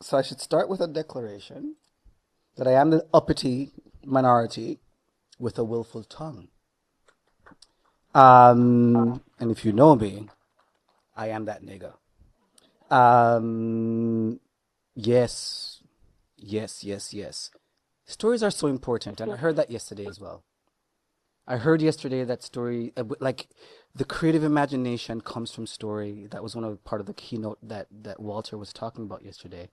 So I should start with a declaration that I am the uppity minority with a willful tongue. And if you know me, I am that nigga. Um, yes, yes. Stories are so important, and I heard that yesterday as well. I heard yesterday that story, like the creative imagination comes from story. That was one of part of the keynote that Walter was talking about yesterday.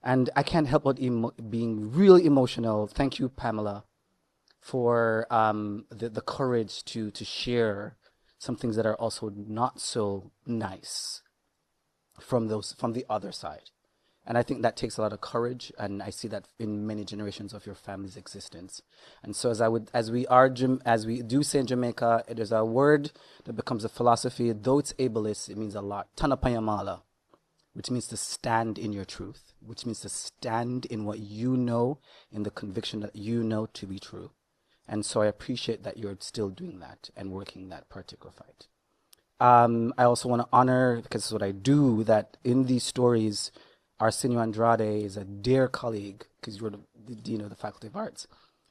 And I can't help but being really emotional. Thank you, Pamela, for the courage to share some things that are also not so nice from the other side. And I think that takes a lot of courage, and I see that in many generations of your family's existence. And so, as we do say in Jamaica, it is a word that becomes a philosophy. Though it's ableist, it means a lot. Tanapayamala, which means to stand in your truth, which means to stand in what you know, in the conviction that you know to be true. And so I appreciate that you're still doing that and working that particular fight. I also want to honor, because it's what I do, that in these stories, Arsenio Andrade is a dear colleague, because you're the dean of the Faculty of Arts,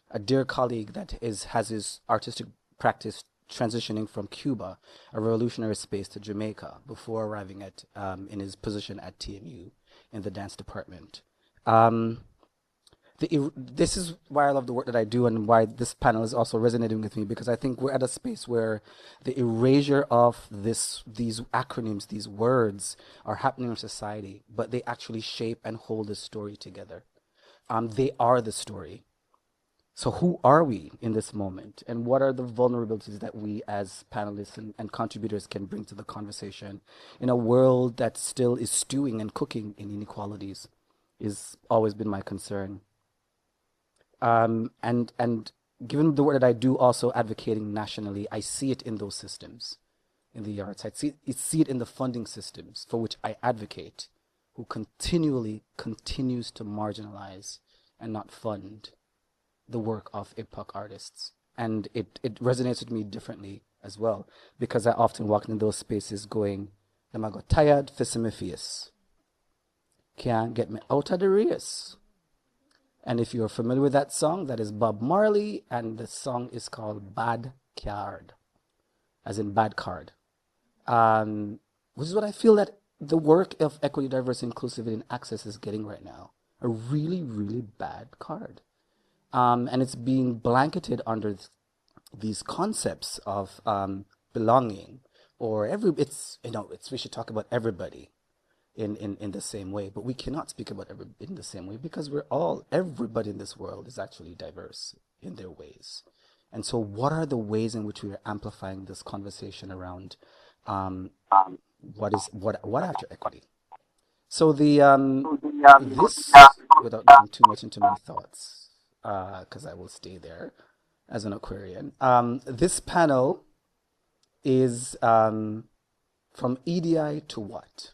a dear colleague that has his artistic practice transitioning from Cuba, a revolutionary space, to Jamaica before arriving at in his position at TMU in the dance department. Um, this is why I love the work that I do and why this panel is also resonating with me, because I think we're at a space where the erasure of these acronyms, these words are happening in society, but they actually shape and hold the story together. They are the story. So who are we in this moment? And what are the vulnerabilities that we as panelists and contributors can bring to the conversation in a world that still is stewing and cooking in inequalities is always been my concern. And given the work that I do also advocating nationally, I see it in those systems in the arts. I see it in the funding systems for which I advocate, who continues to marginalize and not fund the work of APOC artists. And it resonates with me differently as well, because I often walk in those spaces going, am I got tired, Fissimithius. Can't get me out of the race. And if you're familiar with that song, that is Bob Marley, and the song is called Bad Card, as in bad card. Which is what I feel that the work of equity, diversity, inclusivity, and access is getting right now. A really, really bad card. And it's being blanketed under these concepts of belonging, or we should talk about everybody in the same way, but we cannot speak about everybody in the same way, because everybody in this world is actually diverse in their ways. And so what are the ways in which we are amplifying this conversation around what after equity? So without getting too much into my thoughts, because I will stay there as an Aquarian. This panel is from EDI to what?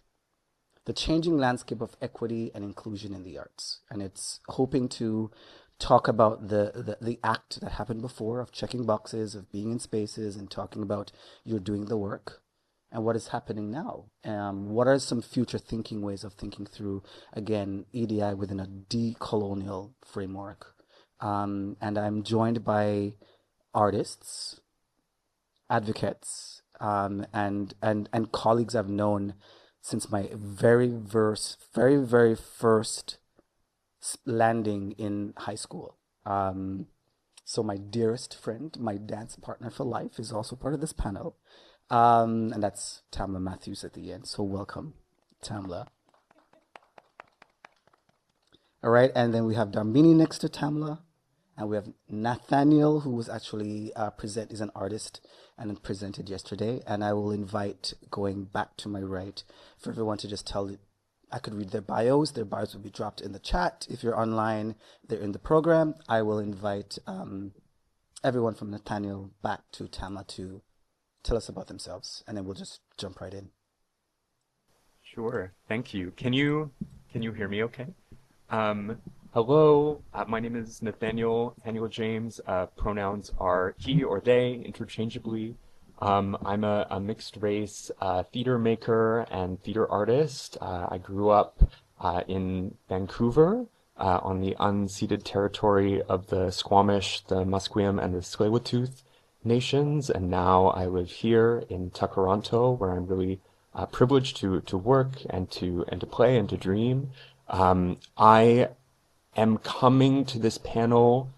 The changing landscape of equity and inclusion in the arts. And it's hoping to talk about the act that happened before of checking boxes, of being in spaces, and talking about you're doing the work and what is happening now. What are some future thinking ways of thinking through, again, EDI within a decolonial framework? And I'm joined by artists, advocates, and colleagues I've known since my very first landing in high school. So my dearest friend, my dance partner for life, is also part of this panel. And that's Tamla Matthews at the end. So welcome, Tamla. All right, and then we have Darmini next to Tamla. And we have Nathaniel, who was actually is an artist and presented yesterday. And I will invite, going back to my right, for everyone to just tell it. I could read their bios. Their bios will be dropped in the chat. If you're online, they're in the program. I will invite everyone from Nathaniel back to Tamla to tell us about themselves, and then we'll just jump right in. Sure. Thank you. Can you hear me okay? Hello, my name is Nathaniel James. Pronouns are he or they interchangeably. I'm a mixed race theater maker and theater artist. I grew up in Vancouver on the unceded territory of the Squamish, the Musqueam, and the Tsleil-Waututh nations. And now I live here in Takaranto, where I'm really privileged to work and to play and to dream. I am coming to this panel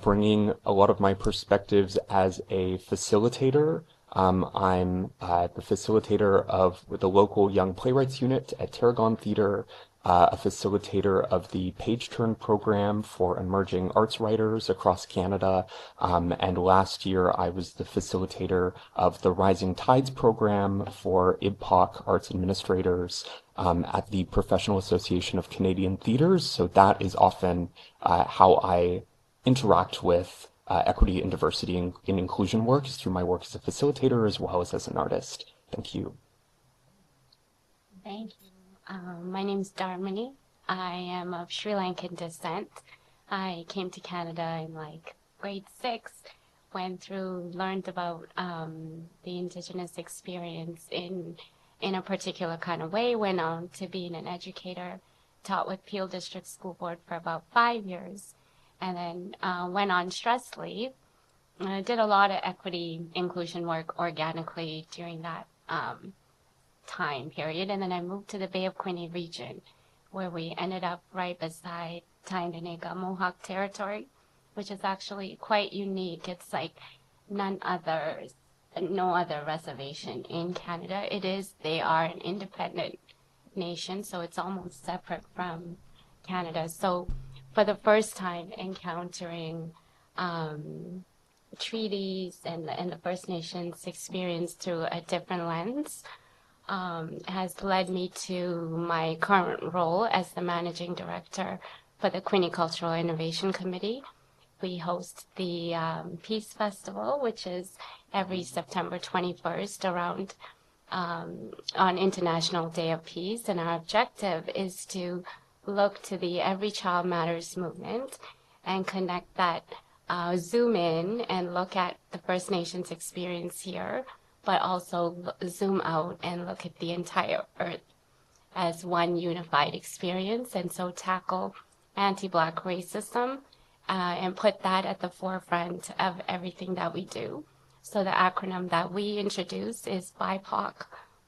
bringing a lot of my perspectives as a facilitator. I'm the facilitator of the local Young Playwrights Unit at Tarragon Theatre, a facilitator of the Page Turn program for emerging arts writers across Canada. And last year, I was the facilitator of the Rising Tides program for IBPOC arts administrators at the Professional Association of Canadian Theatres. So that is often how I interact with equity and diversity in inclusion work, is through my work as a facilitator as well as an artist. Thank you. Thank you. My name is Dharmini. I am of Sri Lankan descent. I came to Canada in like grade 6, learned about the Indigenous experience in a particular kind of way, went on to being an educator, taught with Peel District School Board for about 5 years, and then went on stress leave. I did a lot of equity inclusion work organically during that time period, and then I moved to the Bay of Quinte region, where we ended up right beside Tyendinaga Mohawk territory, which is actually quite unique. It's like no other reservation in Canada. They are an independent nation, so it's almost separate from Canada. So for the first time encountering treaties and the First Nations experience through a different lens, has led me to my current role as the managing director for the Quinte Cultural Innovation Committee. We host the Peace Festival, which is every September 21st around on International Day of Peace. And our objective is to look to the Every Child Matters movement and connect that, zoom in and look at the First Nations experience here, but also zoom out and look at the entire Earth as one unified experience, and so tackle anti-Black racism and put that at the forefront of everything that we do. So the acronym that we introduce is BIPOC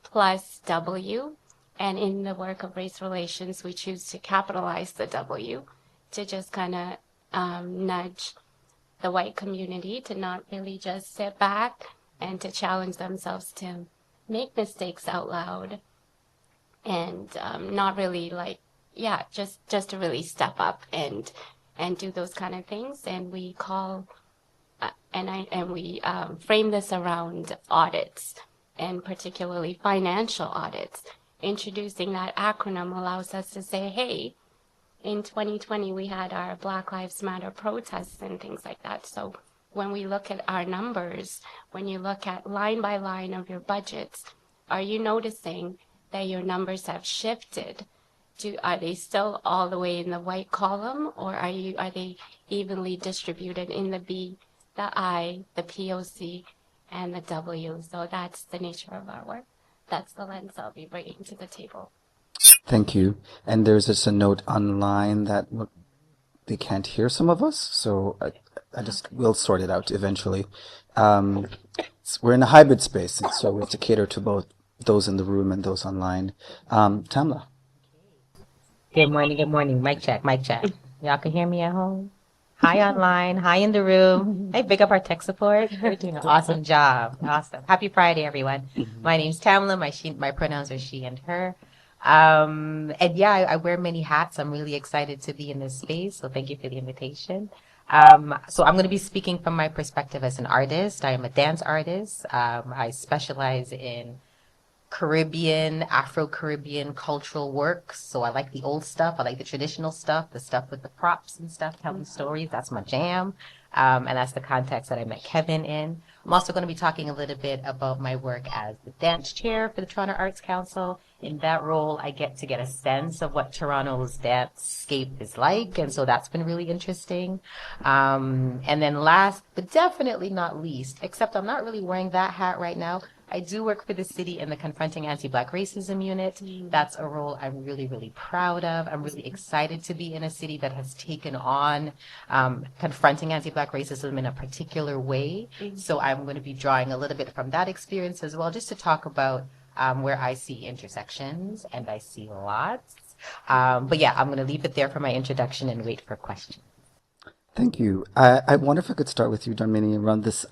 plus W, and in the work of race relations, we choose to capitalize the W to just kind of nudge the white community to not really just sit back and to challenge themselves to make mistakes out loud and not really just to really step up and do those kind of things. And we call we frame this around audits, and particularly financial audits. Introducing that acronym allows us to say, hey, in 2020 we had our Black Lives Matter protests and things like that. So when we look at our numbers, when you look at line by line of your budgets, are you noticing that your numbers have shifted? Are they still all the way in the white column, or are they evenly distributed in the B, the I, the POC, and the W? So that's the nature of our work. That's the lens I'll be bringing to the table. Thank you. And there's just a note online that they can't hear some of us, so we'll sort it out eventually. We're in a hybrid space, and so we have to cater to both those in the room and those online. Tamla. Good morning, good morning. Mic check, mic check. Y'all can hear me at home? Hi online, hi in the room. Hey, big up our tech support. They're doing an awesome job. Awesome. Happy Friday, everyone. My name's Tamla. My pronouns are she and her. And yeah, I wear many hats. I'm really excited to be in this space. So thank you for the invitation. So I'm going to be speaking from my perspective as an artist. I am a dance artist. I specialize in Caribbean, Afro-Caribbean cultural works. So I like the old stuff. I like the traditional stuff, the stuff with the props and stuff, telling stories. That's my jam. And that's the context that I met Kevin in. I'm also going to be talking a little bit about my work as the dance chair for the Toronto Arts Council in that role, I get a sense of what Toronto's dancecape is like, and so that's been really interesting. And then last, but definitely not least, except I'm not really wearing that hat right now, I do work for the city in the Confronting Anti-Black Racism Unit. That's a role I'm really, really proud of. I'm really excited to be in a city that has taken on confronting anti-Black racism in a particular way. So I'm going to be drawing a little bit from that experience as well, just to talk about where I see intersections, and I see lots. But yeah, I'm going to leave it there for my introduction and wait for questions. Thank you. I wonder if I could start with you, Darmini, around this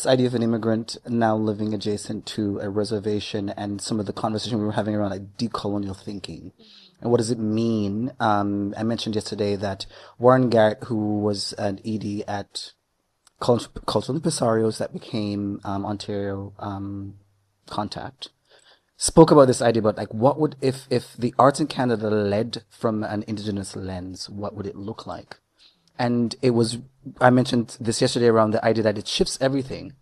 idea of an immigrant now living adjacent to a reservation and some of the conversation we were having around like decolonial thinking. And what does it mean? I mentioned yesterday that Warren Garrett, who was an ED at Cultural Impresarios that became Ontario Contact, spoke about this idea about like what would if the arts in Canada led from an Indigenous lens, what would it look like? And it was, I mentioned this yesterday around the idea that it shifts everything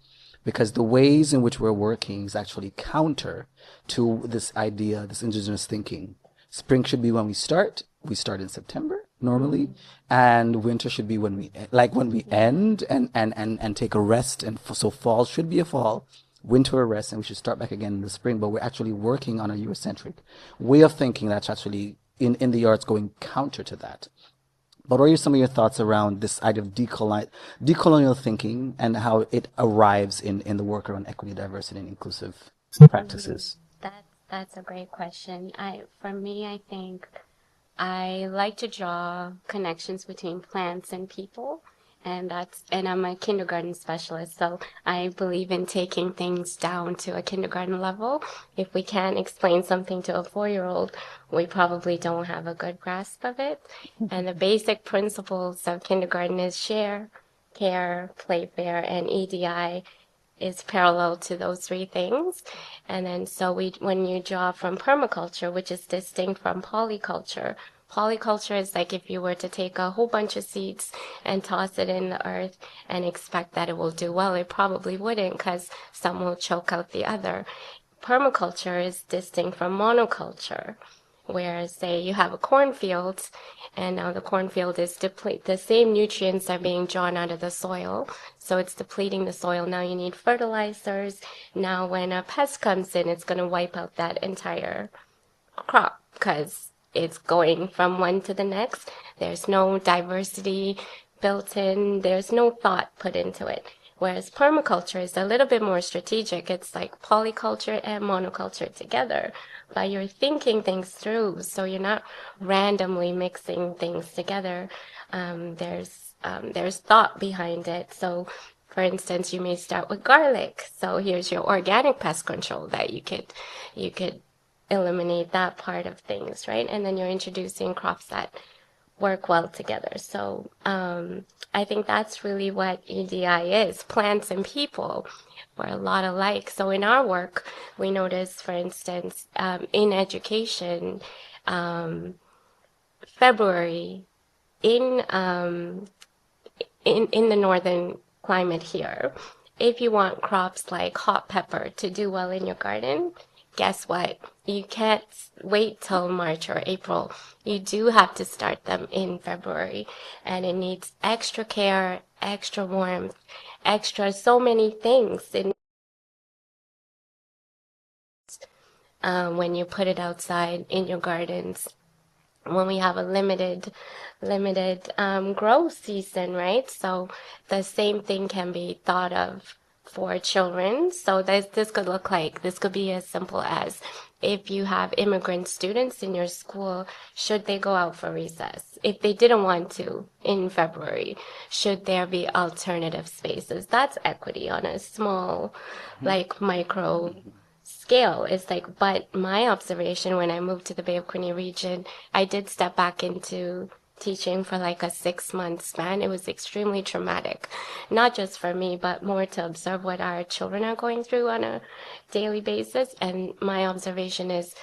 because the ways in which we're working is actually counter to this idea, this indigenous thinking. Spring should be when we start. We start in September normally, and winter should be when we end and take a rest. And so fall should be a fall, winter a rest, and we should start back again in the spring. But we're actually working on a Eurocentric way of thinking that's actually in the arts going counter to that. But what are some of your thoughts around this idea of decolonial thinking and how it arrives in the work around equity, diversity, and inclusive practices? That's a great question. For me, I think I like to draw connections between plants and people, and I'm a kindergarten specialist, so I believe in taking things down to a kindergarten level. If we can't explain something to a 4-year-old, we probably don't have a good grasp of it. And the basic principles of kindergarten is share, care, play fair, and EDI is parallel to those three things. And then when you draw from permaculture, which is distinct from polyculture, polyculture is like if you were to take a whole bunch of seeds and toss it in the earth and expect that it will do well. It probably wouldn't, because some will choke out the other. Permaculture is distinct from monoculture, where say you have a cornfield and now the cornfield is the same nutrients are being drawn out of the soil, so it's depleting the soil. Now you need fertilizers. Now when a pest comes in, it's going to wipe out that entire crop because it's going from one to the next. There's no diversity built in. There's no thought put into it. Whereas permaculture is a little bit more strategic. It's like polyculture and monoculture together, but you're thinking things through, so you're not randomly mixing things together. There's thought behind it. So, for instance, you may start with garlic. So here's your organic pest control that you could eliminate that part of things, right? And then you're introducing crops that work well together. So I think that's really what EDI is. Plants and people were a lot alike. So in our work, we noticed, for instance, in education, February in the northern climate here, if you want crops like hot pepper to do well in your garden, guess what? You can't wait till March or April. You do have to start them in February, and it needs extra care, extra warmth, extra so many things. When you put it outside in your gardens, when we have a limited growth season, right? So the same thing can be thought of for children. So this could be as simple as, if you have immigrant students in your school, should they go out for recess? If they didn't want to in February, should there be alternative spaces? That's equity on a small, like micro scale. It's like, but my observation when I moved to the Bay of Quinte region, I did step back into teaching for like a 6-month span. It was extremely traumatic, not just for me, but more to observe what our children are going through on a daily basis. And my observation is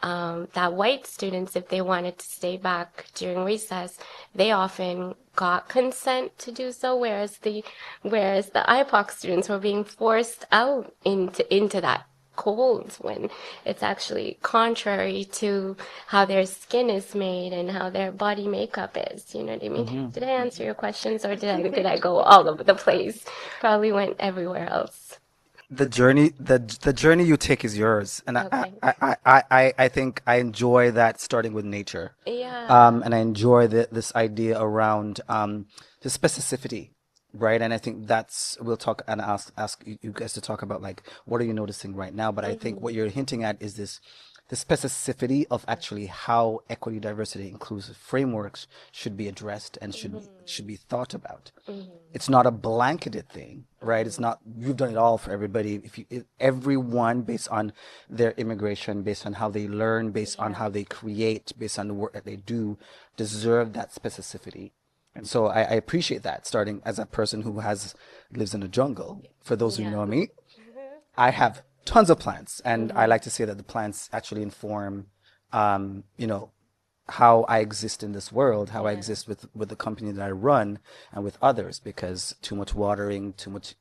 that white students, if they wanted to stay back during recess, they often got consent to do so, whereas the IPOC students were being forced out into that cold when it's actually contrary to how their skin is made and how their body makeup is. You know what I mean? Did I answer your questions, or did I go all over the place? Probably went everywhere else. The journey you take is yours, and Okay. I think I enjoy that, starting with nature. Yeah. And I enjoy this idea around the specificity, right? And I think that's, we'll talk and ask you guys to talk about, like, what are you noticing right now? But I think what you're hinting at is this the specificity of actually how equity, diversity, inclusive frameworks should be addressed and should be thought about. It's not a blanketed thing, right? It's not you've done it all for everybody. If everyone, based on their immigration, based on how they learn, based on Yeah. how they create, based on the work that they do, deserve that specificity. And so I appreciate that, starting as a person who has lives in a jungle. For those who Yeah. know me, I have tons of plants, and I like to say that the plants actually inform, you know, how I exist in this world, how I Yeah. exist with the company that I run and with others, because too much watering, too much,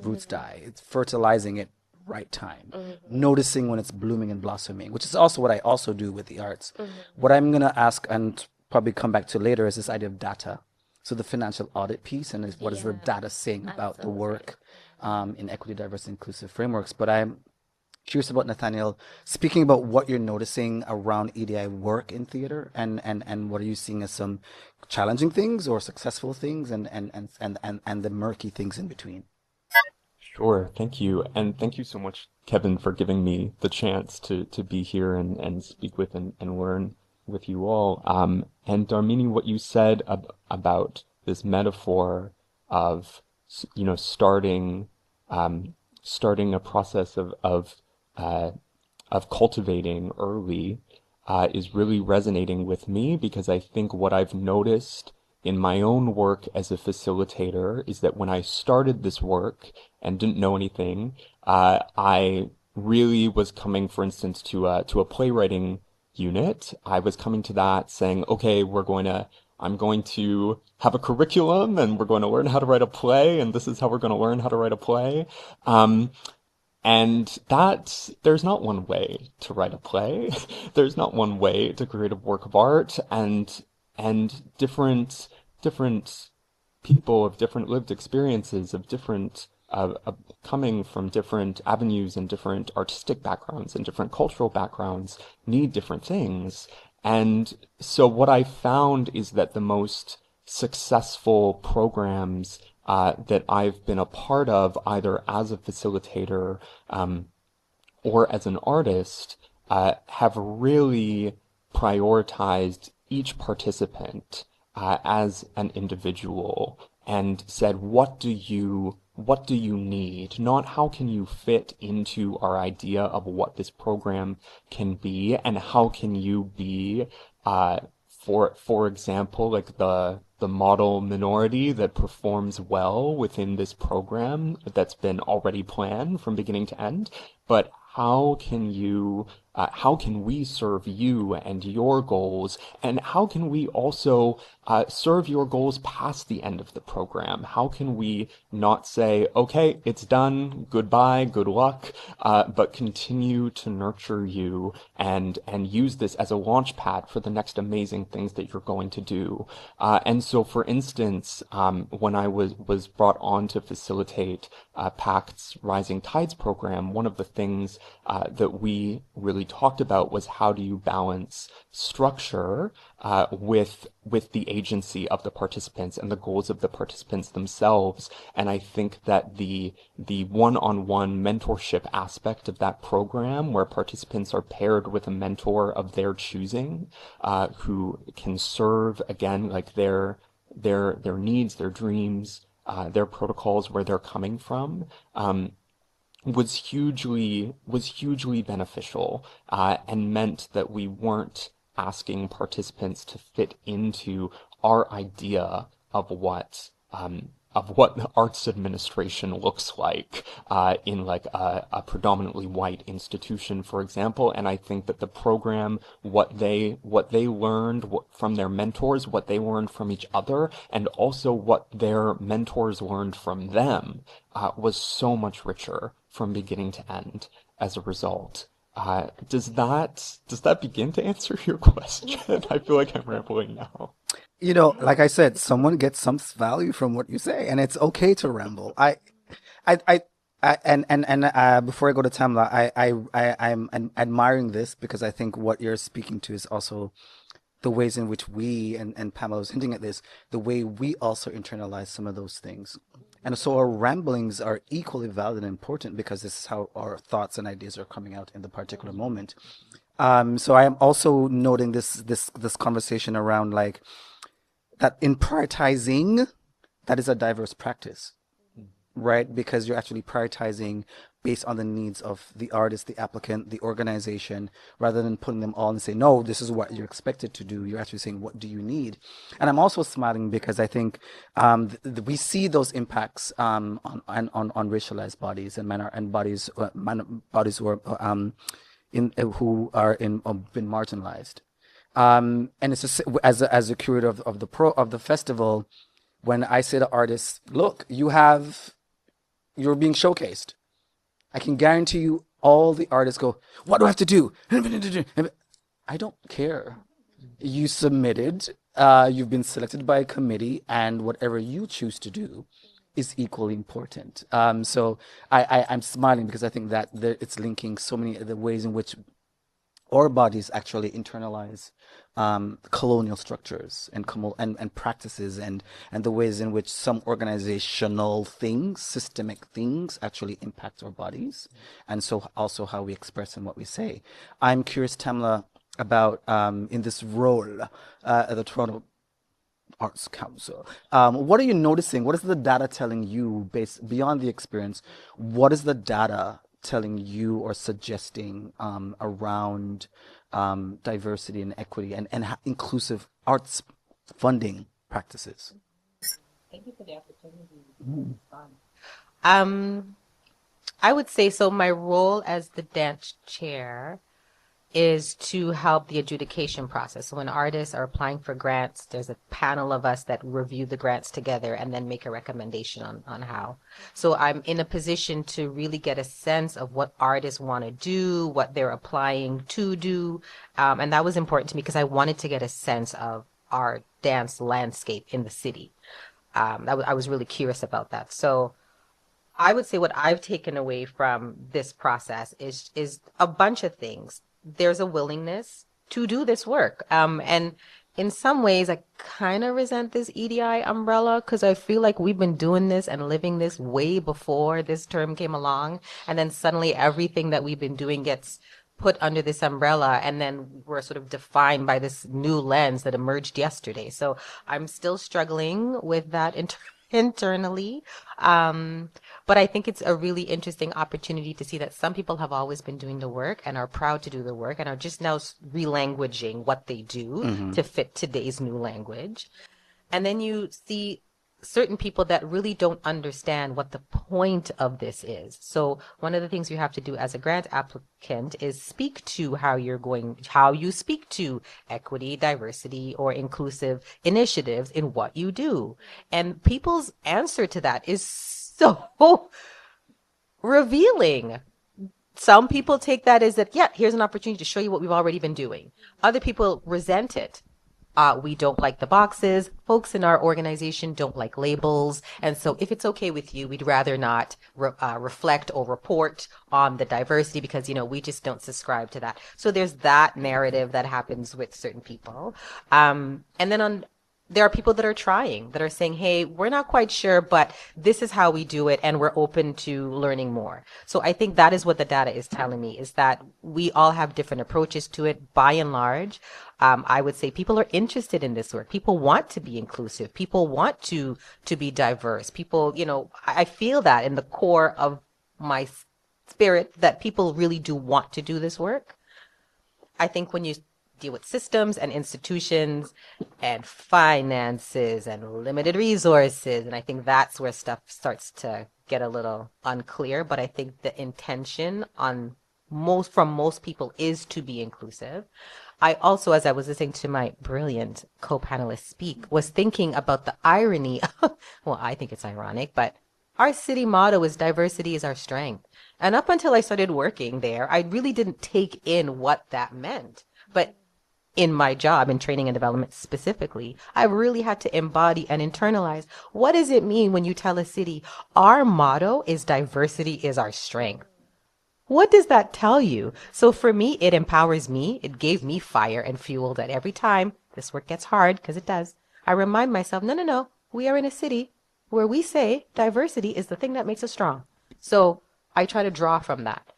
roots die. It's fertilizing it right time, noticing when it's blooming and blossoming, which is also what I also do with the arts. What I'm gonna ask and probably come back to later is this idea of data. So the financial audit piece, and what is the Yeah. data saying about the Absolutely. work in equity, diverse, inclusive frameworks. But I'm curious about, Nathaniel, speaking about what you're noticing around EDI work in theater, and what are you seeing as some challenging things or successful things, and the murky things in between. Sure, thank you. And thank you so much, Kevin, for giving me the chance to be here and speak with and learn with you all. And Darmini, what you said about this metaphor of, starting starting a process uh, of cultivating early is really resonating with me, because I think what I've noticed in my own work as a facilitator is that when I started this work and didn't know anything, I really was coming, for instance, to a playwriting unit. I was coming to that saying, okay, I'm going to have a curriculum and we're going to learn how to write a play, and this is how we're going to learn how to write a play. And there's not one way to write a play. There's not one way to create a work of art, and different people of different lived experiences, of different coming from different avenues and different artistic backgrounds and different cultural backgrounds, need different things. And so what I found is that the most successful programs that I've been a part of, either as a facilitator or as an artist, have really prioritized each participant as an individual and said, what do you need? Not how can you fit into our idea of what this program can be, and how can you be, for example, like the model minority that performs well within this program that's been already planned from beginning to end, but how can we serve you and your goals, and how can we also serve your goals past the end of the program? How can we not say, okay, it's done, goodbye, good luck, but continue to nurture you and use this as a launch pad for the next amazing things that you're going to do? And so, for instance, when I was brought on to facilitate PACT's Rising Tides program, one of the things that we really talked about was, how do you balance structure with the agency of the participants and the goals of the participants themselves. And I think that the one-on-one mentorship aspect of that program, where participants are paired with a mentor of their choosing, who can serve, again, like their needs, their dreams, their protocols, where they're coming from, was hugely beneficial, and meant that we weren't asking participants to fit into our idea of what the arts administration looks like in like a predominantly white institution, for example. And I think that the program, what they learned from their mentors, what they learned from each other, and also what their mentors learned from them, was so much richer from beginning to end. as a result. Does that begin to answer your question? I feel like I'm rambling now. Like I said, someone gets some value from what you say, and it's okay to ramble. I, I, and before I go to Tamla, I'm admiring this because I think what you're speaking to is also the ways in which we, and Pamela was hinting at this, the way we also internalize some of those things. And so our ramblings are equally valid and important because this is how our thoughts and ideas are coming out in the particular moment. So I am also noting this conversation around like that in prioritizing, that is a diverse practice, right? Because you're actually prioritizing based on the needs of the artist, the applicant, the organization, rather than putting them all and say, no, this is what you're expected to do. You're actually saying, what do you need? And I'm also smiling because I think we see those impacts on racialized bodies and minor and bodies bodies who are been marginalized. And it's just as a curator of the festival, when I say to artists, look, you're being showcased. I can guarantee you all the artists go, what do I have to do? I don't care. You submitted, you've been selected by a committee, and whatever you choose to do is equally important. So I'm smiling because I think that it's linking so many of the ways in which our bodies actually internalize colonial structures and practices and the ways in which some organizational things, systemic things, actually impact our bodies, and so also how we express and what we say. I'm curious, Tamla, about in this role at the Toronto Arts Council. What are you noticing? What is the data telling you, based beyond the experience? What is the data telling you or suggesting around diversity and equity and inclusive arts funding practices? Thank you for the opportunity. I would say so. My role as the dance chair is to help the adjudication process. So when artists are applying for grants, there's a panel of us that review the grants together and then make a recommendation on how. So I'm in a position to really get a sense of what artists want to do, what they're applying to do. And that was important to me because I wanted to get a sense of our dance landscape in the city. I was really curious about that. So I would say what I've taken away from this process is a bunch of things. There's a willingness to do this work. And in some ways, I kind of resent this EDI umbrella because I feel like we've been doing this and living this way before this term came along. And then suddenly everything that we've been doing gets put under this umbrella, and then we're sort of defined by this new lens that emerged yesterday. So I'm still struggling with that internally. But I think it's a really interesting opportunity to see that some people have always been doing the work and are proud to do the work and are just now relanguaging what they do to fit today's new language. And then you see certain people that really don't understand what the point of this is. So one of the things you have to do as a grant applicant is speak to how you speak to equity, diversity, or inclusive initiatives in what you do. And people's answer to that is so revealing. Some people take that as that, yeah, here's an opportunity to show you what we've already been doing. Other people resent it. We don't like the boxes. Folks in our organization don't like labels. And so if it's okay with you, we'd rather not reflect or report on the diversity because, we just don't subscribe to that. So there's that narrative that happens with certain people. And then there are people that are trying, that are saying, hey, we're not quite sure, but this is how we do it, and we're open to learning more. So I think that is what the data is telling me, is that we all have different approaches to it. By and large, I would say people are interested in this work. People want to be inclusive. People want to be diverse. People, I feel that in the core of my spirit that people really do want to do this work. I think when you deal with systems and institutions and finances and limited resources, and I think that's where stuff starts to get a little unclear. But I think the intention from most people is to be inclusive. I also, as I was listening to my brilliant co-panelists speak, was thinking about the irony. Well, I think it's ironic, but our city motto is diversity is our strength. And up until I started working there, I really didn't take in what that meant. But in my job, in training and development specifically, I really had to embody and internalize, what does it mean when you tell a city, our motto is diversity is our strength? What does that tell you? So for me, it empowers me. It gave me fire and fuel that every time this work gets hard, because it does, I remind myself, no, no, no, we are in a city where we say diversity is the thing that makes us strong. So I try to draw from that.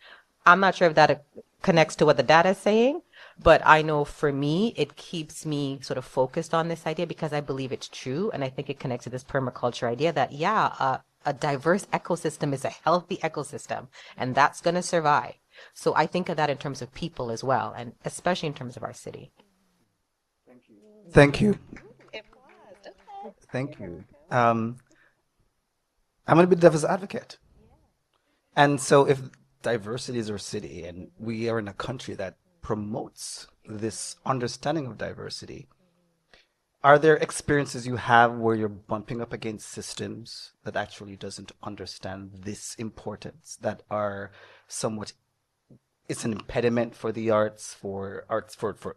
I'm not sure if that connects to what the data is saying, but I know for me, it keeps me sort of focused on this idea because I believe it's true. And I think it connects to this permaculture idea that, yeah, a diverse ecosystem is a healthy ecosystem, and that's going to survive. So I think of that in terms of people as well, and especially in terms of our city. Thank you. Thank you. I'm going to be the devil's advocate. And so, if diversity is our city and we are in a country that promotes this understanding of diversity, are there experiences you have where you're bumping up against systems that actually doesn't understand this importance, that are somewhat, it's an impediment for the arts, for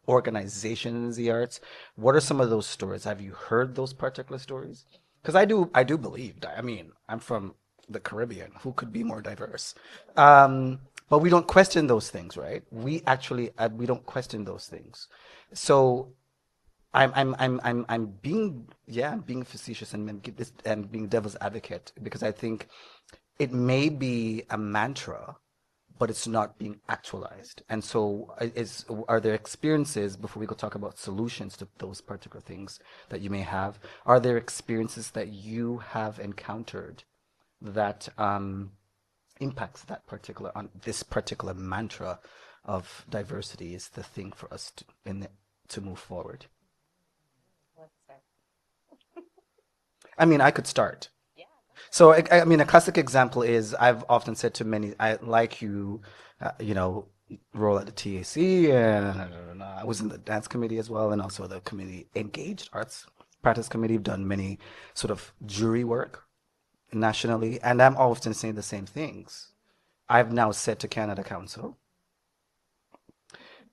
organization in the arts? What are some of those stories? Have you heard those particular stories? Because I do believe, I mean, I'm from the Caribbean. Who could be more diverse? But we don't question those things, right? We don't question those things. So I'm being, yeah, I'm being facetious and I'm being devil's advocate because I think it may be a mantra, but it's not being actualized. And so, are there experiences, before we go talk about solutions to those particular things that you may have, are there experiences that you have encountered that impacts on this particular mantra of diversity is the thing for us to move forward? I mean, I could start. So, I mean, a classic example is I've often said to many, I like you, role at the TAC, and I was in the dance committee as well, and also the committee engaged arts practice committee. We've done many sort of jury work nationally, and I'm often saying the same things. I've now said to Canada Council,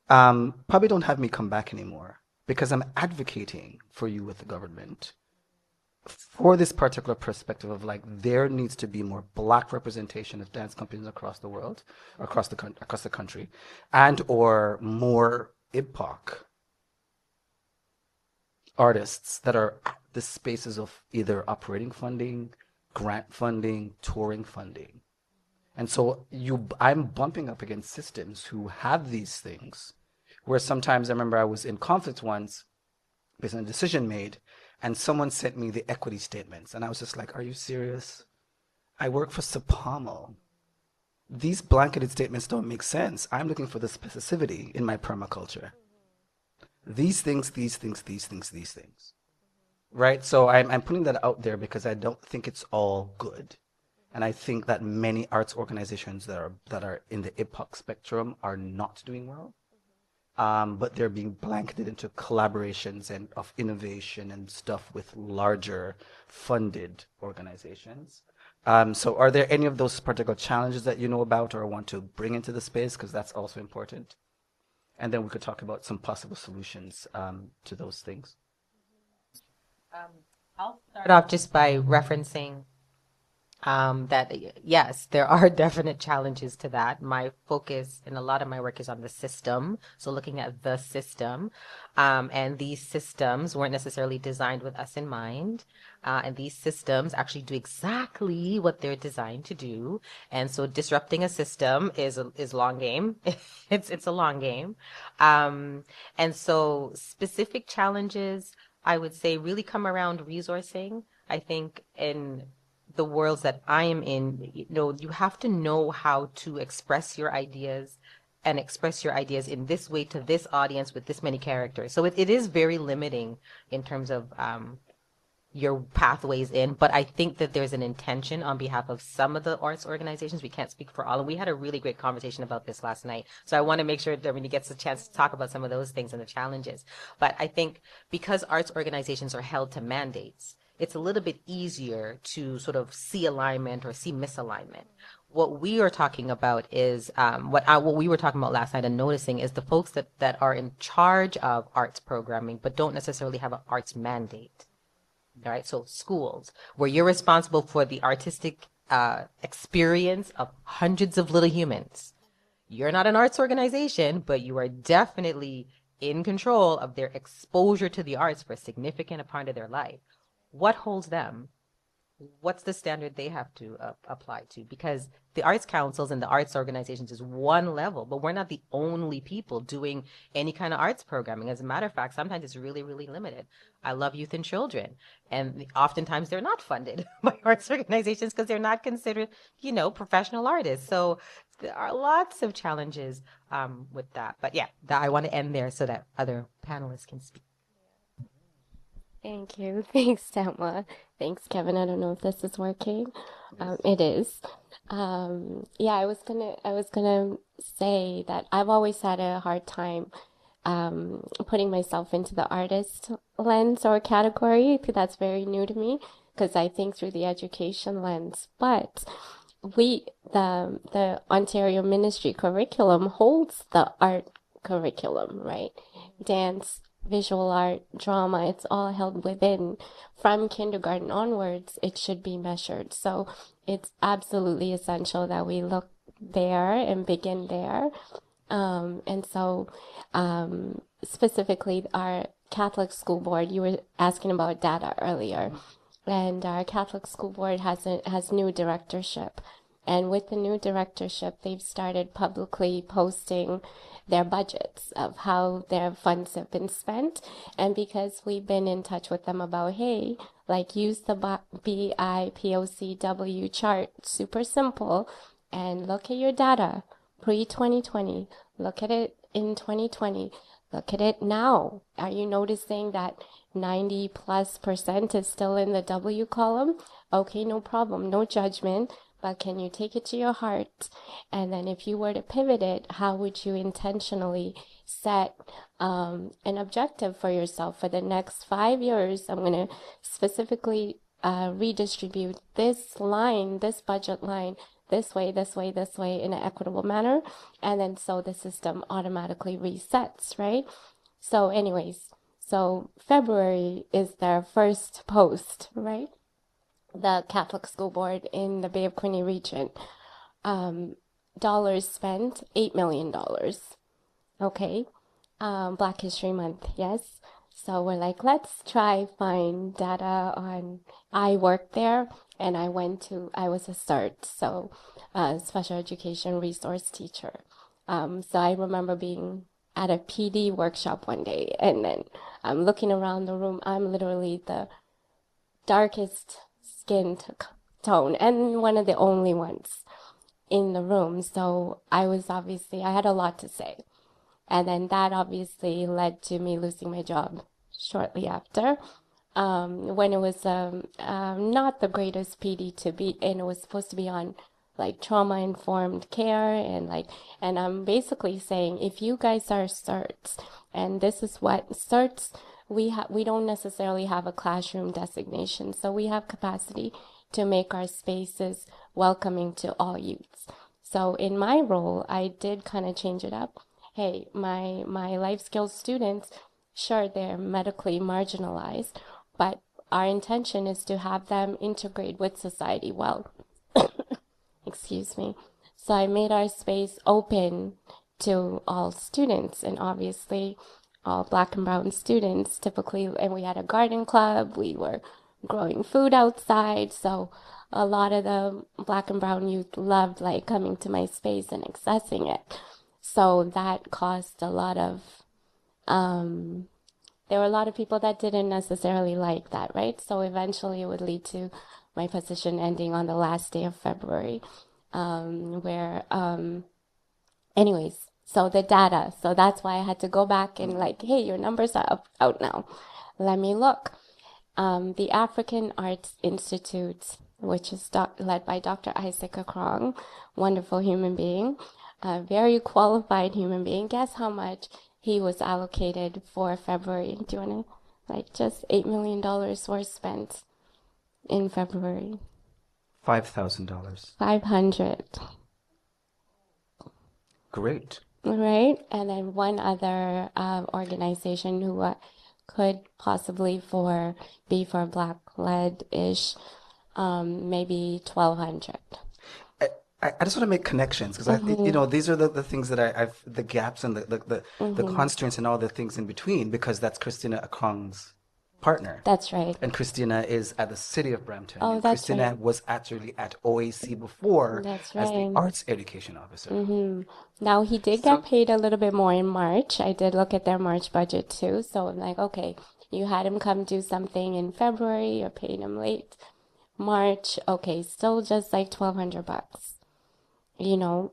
probably don't have me come back anymore because I'm advocating for you with the government for this particular perspective of like there needs to be more black representation of dance companies across the world, across the country, and or more IPOC artists that are at the spaces of either operating funding, grant funding, touring funding. And so I'm bumping up against systems who have these things, where sometimes I remember I was in conflict once based on a decision made, and someone sent me the equity statements, and I was just like, are you serious? I work for Sapamo. These blanketed statements don't make sense. I'm looking for the specificity in my permaculture. These things, these things, these things, these things. Right? So I'm putting that out there because I don't think it's all good. And I think that many arts organizations that are in the IPOC spectrum are not doing well. But they're being blanketed into collaborations and of innovation and stuff with larger funded organizations. So are there any of those particular challenges that you know about or want to bring into the space? Because that's also important. And then we could talk about some possible solutions to those things. I'll start off just by referencing that yes, there are definite challenges to that. My focus in a lot of my work is on the system. So looking at the system, and these systems weren't necessarily designed with us in mind. And these systems actually do exactly what they're designed to do. And so disrupting a system is long game. It's a long game. And so specific challenges, I would say, really come around resourcing. I think in the worlds that I am in, you have to know how to express your ideas and express your ideas in this way to this audience with this many characters. So it is very limiting in terms of your pathways in, but I think that there's an intention on behalf of some of the arts organizations. We can't speak for all, and we had a really great conversation about this last night. So I want to make sure that everybody gets a chance to talk about some of those things and the challenges. But I think because arts organizations are held to mandates, it's a little bit easier to sort of see alignment or see misalignment. What we are talking about is what we were talking about last night and noticing is the folks that are in charge of arts programming but don't necessarily have an arts mandate. All right, so schools where you're responsible for the artistic experience of hundreds of little humans. You're not an arts organization, but you are definitely in control of their exposure to the arts for a significant part of their life. What holds them? What's the standard they have to apply to? Because the arts councils and the arts organizations is one level, but we're not the only people doing any kind of arts programming. As a matter of fact, sometimes it's really, really limited. I love youth and children, and oftentimes they're not funded by arts organizations because they're not considered, professional artists. So there are lots of challenges with that. But yeah, I want to end there so that other panelists can speak. Thank you. Thanks, Tamla. Thanks, Kevin. I don't know if this is working. It is. Yeah, I was gonna say that I've always had a hard time putting myself into the artist lens or category. That's very new to me because I think through the education lens. But the Ontario Ministry curriculum holds the art curriculum, right? Dance, visual art, drama, it's all held within. From kindergarten onwards, it should be measured. So it's absolutely essential that we look there and begin there. And so specifically our Catholic School Board, you were asking about data earlier, and our Catholic School Board has new directorship. And with the new directorship, they've started publicly posting their budgets of how their funds have been spent. And because we've been in touch with them about, hey, like use the BIPOCW chart, super simple, and look at your data pre-2020, look at it in 2020, look at it now. Are you noticing that 90+% is still in the W column? Okay, no problem, no judgment. But can you take it to your heart? And then if you were to pivot it, how would you intentionally set an objective for yourself for the next 5 years? I'm going to specifically redistribute this line, this budget line, this way, this way, this way in an equitable manner. And then so the system automatically resets, right? So anyways, so February is their first post, right? The Catholic School Board in the Bay of Quinte region. Dollars spent, $8 million. Okay. Black History Month, yes. So we're like, let's try find data on, I worked there and I was a CERT, so special education resource teacher. So I remember being at a PD workshop one day and then I'm looking around the room. I'm literally the darkest skin tone and one of the only ones in the room. So I had a lot to say. And then that obviously led to me losing my job shortly after. When it was not the greatest PD to be in, it was supposed to be on like trauma-informed care and I'm basically saying if you guys are CERTs, and this is what CERTs, we don't necessarily have a classroom designation, so we have capacity to make our spaces welcoming to all youths. So in my role, I did kind of change it up. Hey, my life skills students, sure, they're medically marginalized, but our intention is to have them integrate with society well. Excuse me. So I made our space open to all students, and obviously all Black and brown students typically, and we had a garden club, we were growing food outside, so a lot of the Black and brown youth loved like coming to my space and accessing it. So that caused a lot of there were a lot of people that didn't necessarily like that, right? So eventually it would lead to my position ending on the last day of February, anyways, so the data, so that's why I had to go back and like, hey, your numbers are out now. Let me look. The African Arts Institute, which is led by Dr. Isaac Akrong, wonderful human being, a very qualified human being. Guess how much he was allocated for February? Do you want to, like, just $8 million were spent in February. $5,000. 500. Great. Right? And then one other organization who could possibly be for Black-led-ish, maybe 1,200. I, I just want to make connections because Mm-hmm. these are the things that I've the gaps and the Mm-hmm. constraints and all the things in between because that's Christina Akong's partner. That's right. And Christina is at the City of Brampton, Oh, and that's right. Christina was actually at OAC before That's as the right. arts education officer. Mm-hmm. Now he did get So, paid a little bit more in March. I did look at their March budget too. So I'm like, okay, you had him come do something in February, you're paying him late. March, okay, still just like $1,200,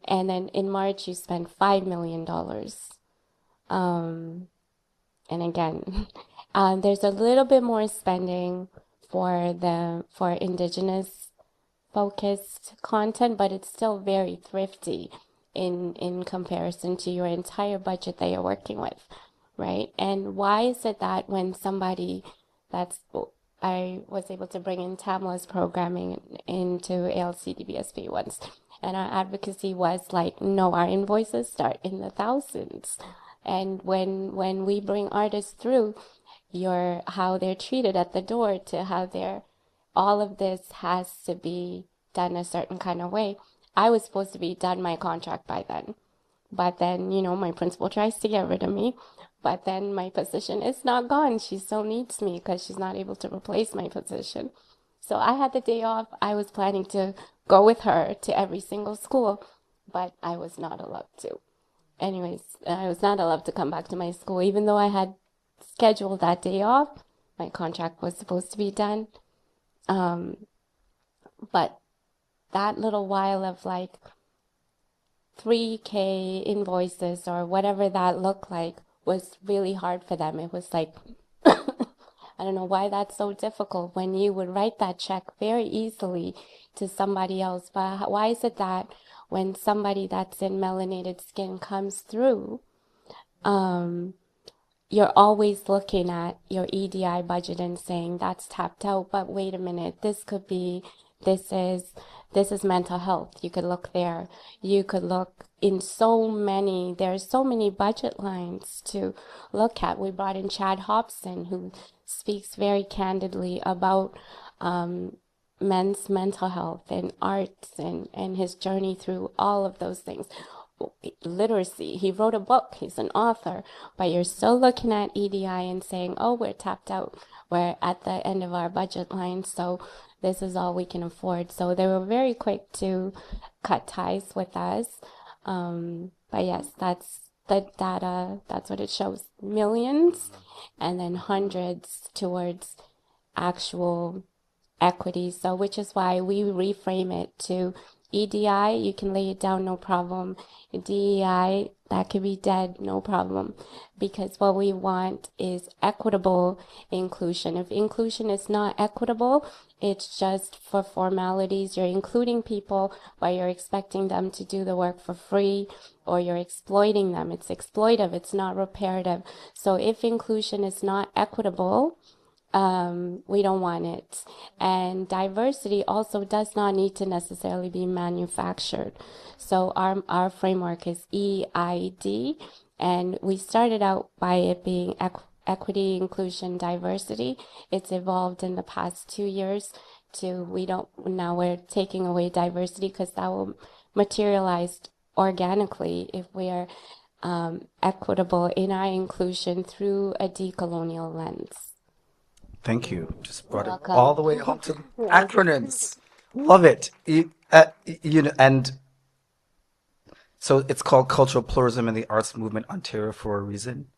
and then in March you spent $5 million. Um, and again, there's a little bit more spending for indigenous focused content, but it's still very thrifty in comparison to your entire budget that you're working with, right? And why is it that when somebody that's I was able to bring in Tamla's programming into ALCDBSP once, and our advocacy was like, no, our invoices start in the thousands. And when we bring artists through, your how they're treated at the door to how they're all of this has to be done a certain kind of way. I was supposed to be done my contract by then. But then, my principal tries to get rid of me. But then my position is not gone. She still needs me because she's not able to replace my position. So I had the day off. I was planning to go with her to every single school, but I was not allowed to. Anyways, I was not allowed to come back to my school, even though I had scheduled that day off. My contract was supposed to be done. Um, but that little while of like 3K invoices or whatever that looked like was really hard for them. It was like, I don't know why that's so difficult when you would write that check very easily to somebody else. But why is it that when somebody that's in melanated skin comes through, um, you're always looking at your EDI budget and saying that's tapped out, but wait a minute, this is this is mental health. You could look there. You could look in there's so many budget lines to look at. We brought in Chad Hobson, who speaks very candidly about men's mental health and arts and his journey through all of those things. Literacy. He wrote a book. He's an author, but you're still looking at EDI and saying, oh, we're tapped out. We're at the end of our budget line, so this is all we can afford. So they were very quick to cut ties with us. But yes, that's the data. That's what it shows. Millions and then hundreds towards actual equity. So, which is why we reframe it to EDI, you can lay it down, no problem. DEI, that could be dead, no problem. Because what we want is equitable inclusion. If inclusion is not equitable, it's just for formalities. You're including people, but you're expecting them to do the work for free, or you're exploiting them. It's exploitive, it's not reparative. So if inclusion is not equitable, we don't want it. And diversity also does not need to necessarily be manufactured. So our framework is EID, and we started out by it being equity, inclusion, diversity. It's evolved in the past 2 years to now we're taking away diversity because that will materialize organically if we're equitable in our inclusion through a decolonial lens. Thank you. Just You're brought it all the welcome. way home to Yeah. acronyms. Love it. And so it's called Cultural Pluralism in the Arts Movement Ontario for a reason.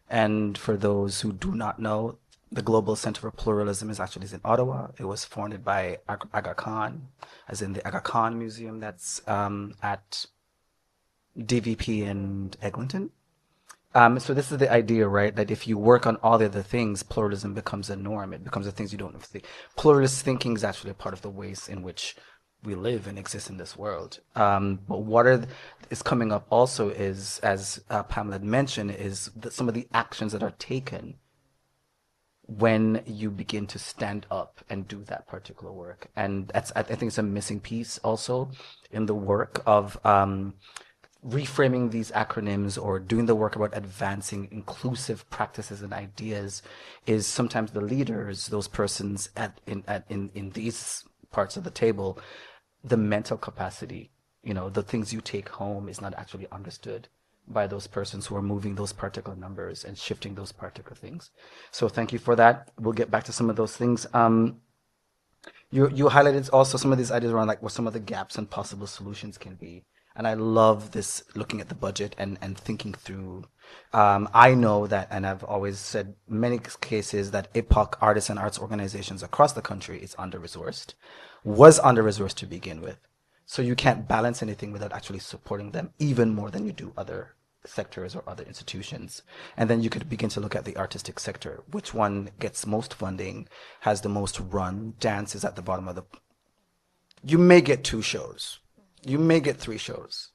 And for those who do not know, the Global Center for Pluralism is actually in Ottawa. It was founded by Aga Khan, as in the Aga Khan Museum that's at DVP and Eglinton. So this is the idea, right? That if you work on all the other things, pluralism becomes a norm. It becomes the things you don't think. Pluralist thinking is actually a part of the ways in which we live and exist in this world. But is coming up also is, as Pamela had mentioned, is some of the actions that are taken when you begin to stand up and do that particular work. And I think it's a missing piece also in the work of reframing these acronyms or doing the work about advancing inclusive practices and ideas is sometimes the leaders, those persons in these parts of the table, the mental capacity, the things you take home is not actually understood by those persons who are moving those particular numbers and shifting those particular things. So thank you for that. We'll get back to some of those things. You highlighted also some of these ideas around like what some of the gaps and possible solutions can be. And I love this looking at the budget and thinking through. I know that, and I've always said many cases that IPOC artists and arts organizations across the country is under-resourced, was under-resourced to begin with. So you can't balance anything without actually supporting them even more than you do other sectors or other institutions. And then you could begin to look at the artistic sector. Which one gets most funding, has the most run? Dance is at the bottom of the... You may get 2 shows. You may get 3 shows.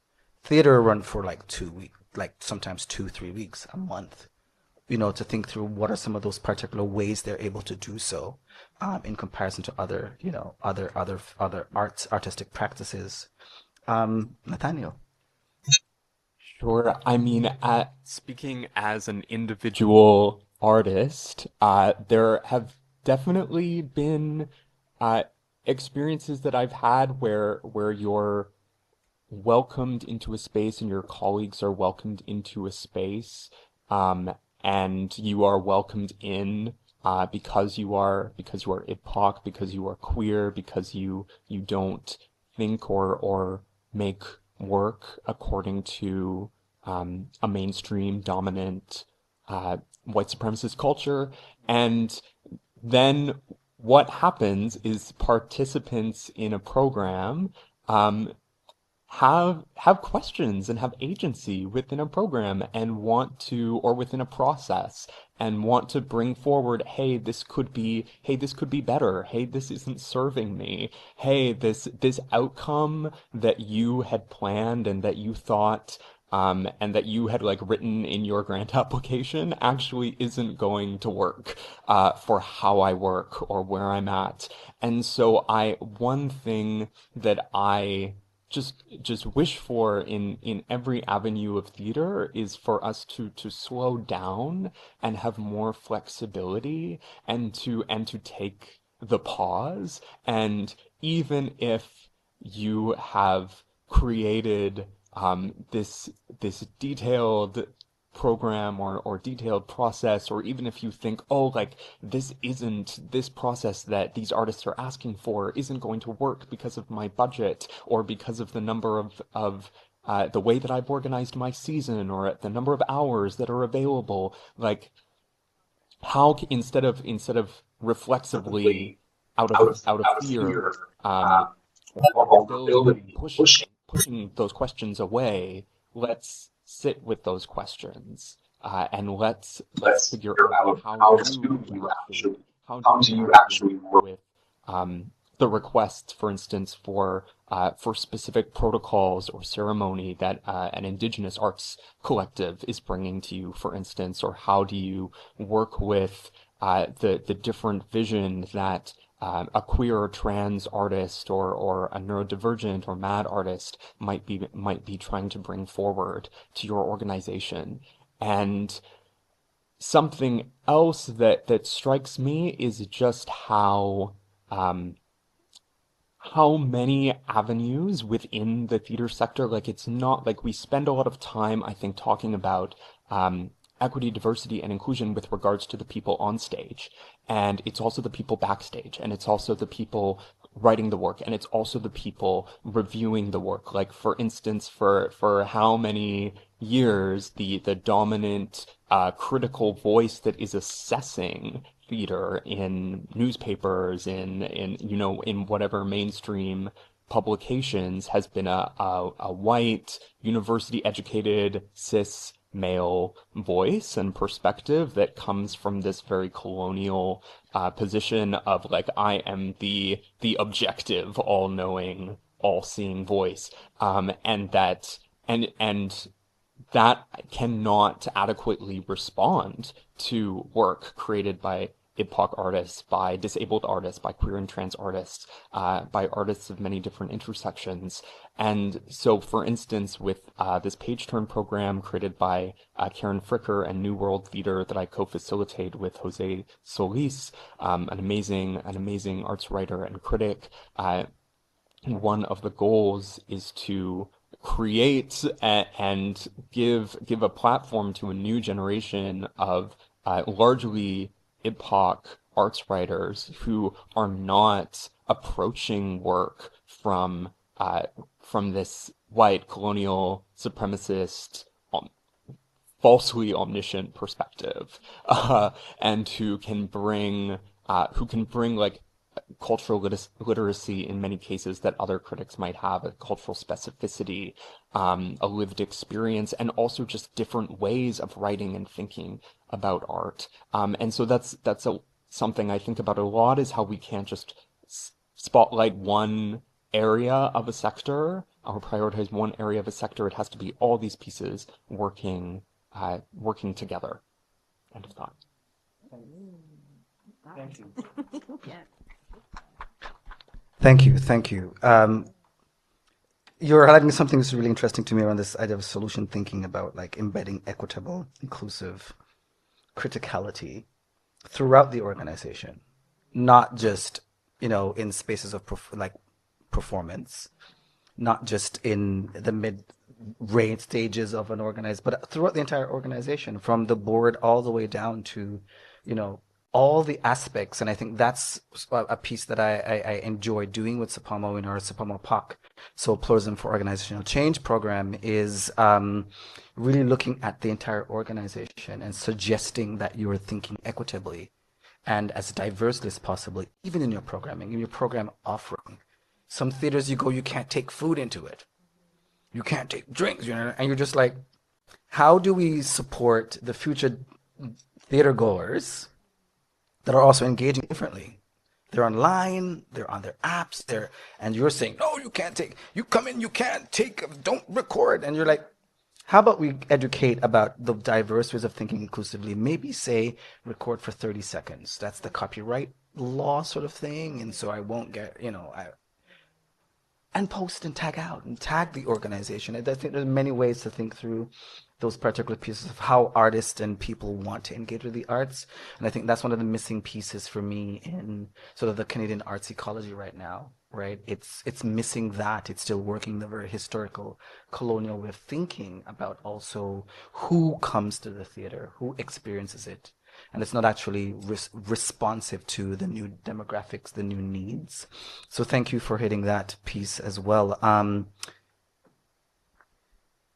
Theater run for like 2 weeks, like sometimes 2, 3 weeks, a month. To think through what are some of those particular ways they're able to do so, in comparison to other, other artistic practices. Nathaniel. Sure. I mean, speaking as an individual artist, there have definitely been uh, experiences that I've had where you're welcomed into a space and your colleagues are welcomed into a space, and you are welcomed in because you are IPOC, because you are queer, because you don't think or make work according to a mainstream dominant white supremacist culture. And then what happens is participants in a program um, have questions and have agency within a program and want to, or within a process, and want to bring forward, hey, this could be better. Hey, this isn't serving me. Hey, this outcome that you had planned and that you thought and that you had like written in your grant application actually isn't going to work for how I work or where I'm at. And so one thing that I just wish for in every avenue of theater is for us to slow down and have more flexibility and to take the pause. And even if you have created this detailed program or detailed process, or even if you think, oh, like this process that these artists are asking for isn't going to work because of my budget or because of the number of the way that I've organized my season or the number of hours that are available, like instead of reflexively out of fear, or vulnerability, pushing those questions away, let's sit with those questions, and let's figure out how do you actually work with the requests, for instance, for specific protocols or ceremony that an Indigenous arts collective is bringing to you, for instance, or how do you work with the different vision that a queer or trans artist or a neurodivergent or mad artist might be trying to bring forward to your organization. And something else that strikes me is just how many avenues within the theater sector, like it's not like we spend a lot of time, I think, talking about equity, diversity, and inclusion with regards to the people on stage. And it's also the people backstage, and it's also the people writing the work, and it's also the people reviewing the work. Like, for instance, for how many years the dominant critical voice that is assessing theater in newspapers, in whatever mainstream publications has been a white, university educated, cis male voice and perspective that comes from this very colonial position of like, I am the objective, all-knowing, all-seeing voice, and that cannot adequately respond to work created by BIPOC artists, by disabled artists, by queer and trans artists, by artists of many different intersections. And so, for instance, with this page turn program created by Karen Fricker and New World Theater that I co-facilitate with Jose Solis, an amazing arts writer and critic, one of the goals is to create and give a platform to a new generation of largely BIPOC arts writers who are not approaching work from this white colonial supremacist falsely omniscient perspective, and who can bring like cultural literacy in many cases that other critics might have, a cultural specificity, a lived experience, and also just different ways of writing and thinking about art. And so that's something I think about a lot, is how we can't just spotlight one area of a sector or prioritize one area of a sector. It has to be all these pieces working together. End of thought. Thank you. Yeah. Thank you. You're highlighting something that's really interesting to me around this idea of solution thinking about like embedding equitable, inclusive criticality throughout the organization, not just, in spaces of performance, not just in the mid-range stages of an organized, but throughout the entire organization, from the board all the way down to, all the aspects. And I think that's a piece that I enjoy doing with SAPAMO in our SAPAMO POC, so Pluralism for Organizational Change program, is really looking at the entire organization and suggesting that you're thinking equitably and as diversely as possible, even in your programming, in your program offering. Some theaters you go, you can't take food into it. You can't take drinks, and you're just like, how do we support the future theater goers that are also engaging differently? They're online, they're on their apps, and you're saying, no, you come in, you can't take, don't record. And you're like, how about we educate about the diverse ways of thinking inclusively? Maybe say record for 30 seconds. That's the copyright law sort of thing. And so I won't get, and post and tag out and tag the organization. I think there's many ways to think through those particular pieces of how artists and people want to engage with the arts. And I think that's one of the missing pieces for me in sort of the Canadian arts ecology right now, right? It's missing that. It's still working the very historical colonial way of thinking about also who comes to the theater, who experiences it. And it's not actually responsive to the new demographics, the new needs. So thank you for hitting that piece as well.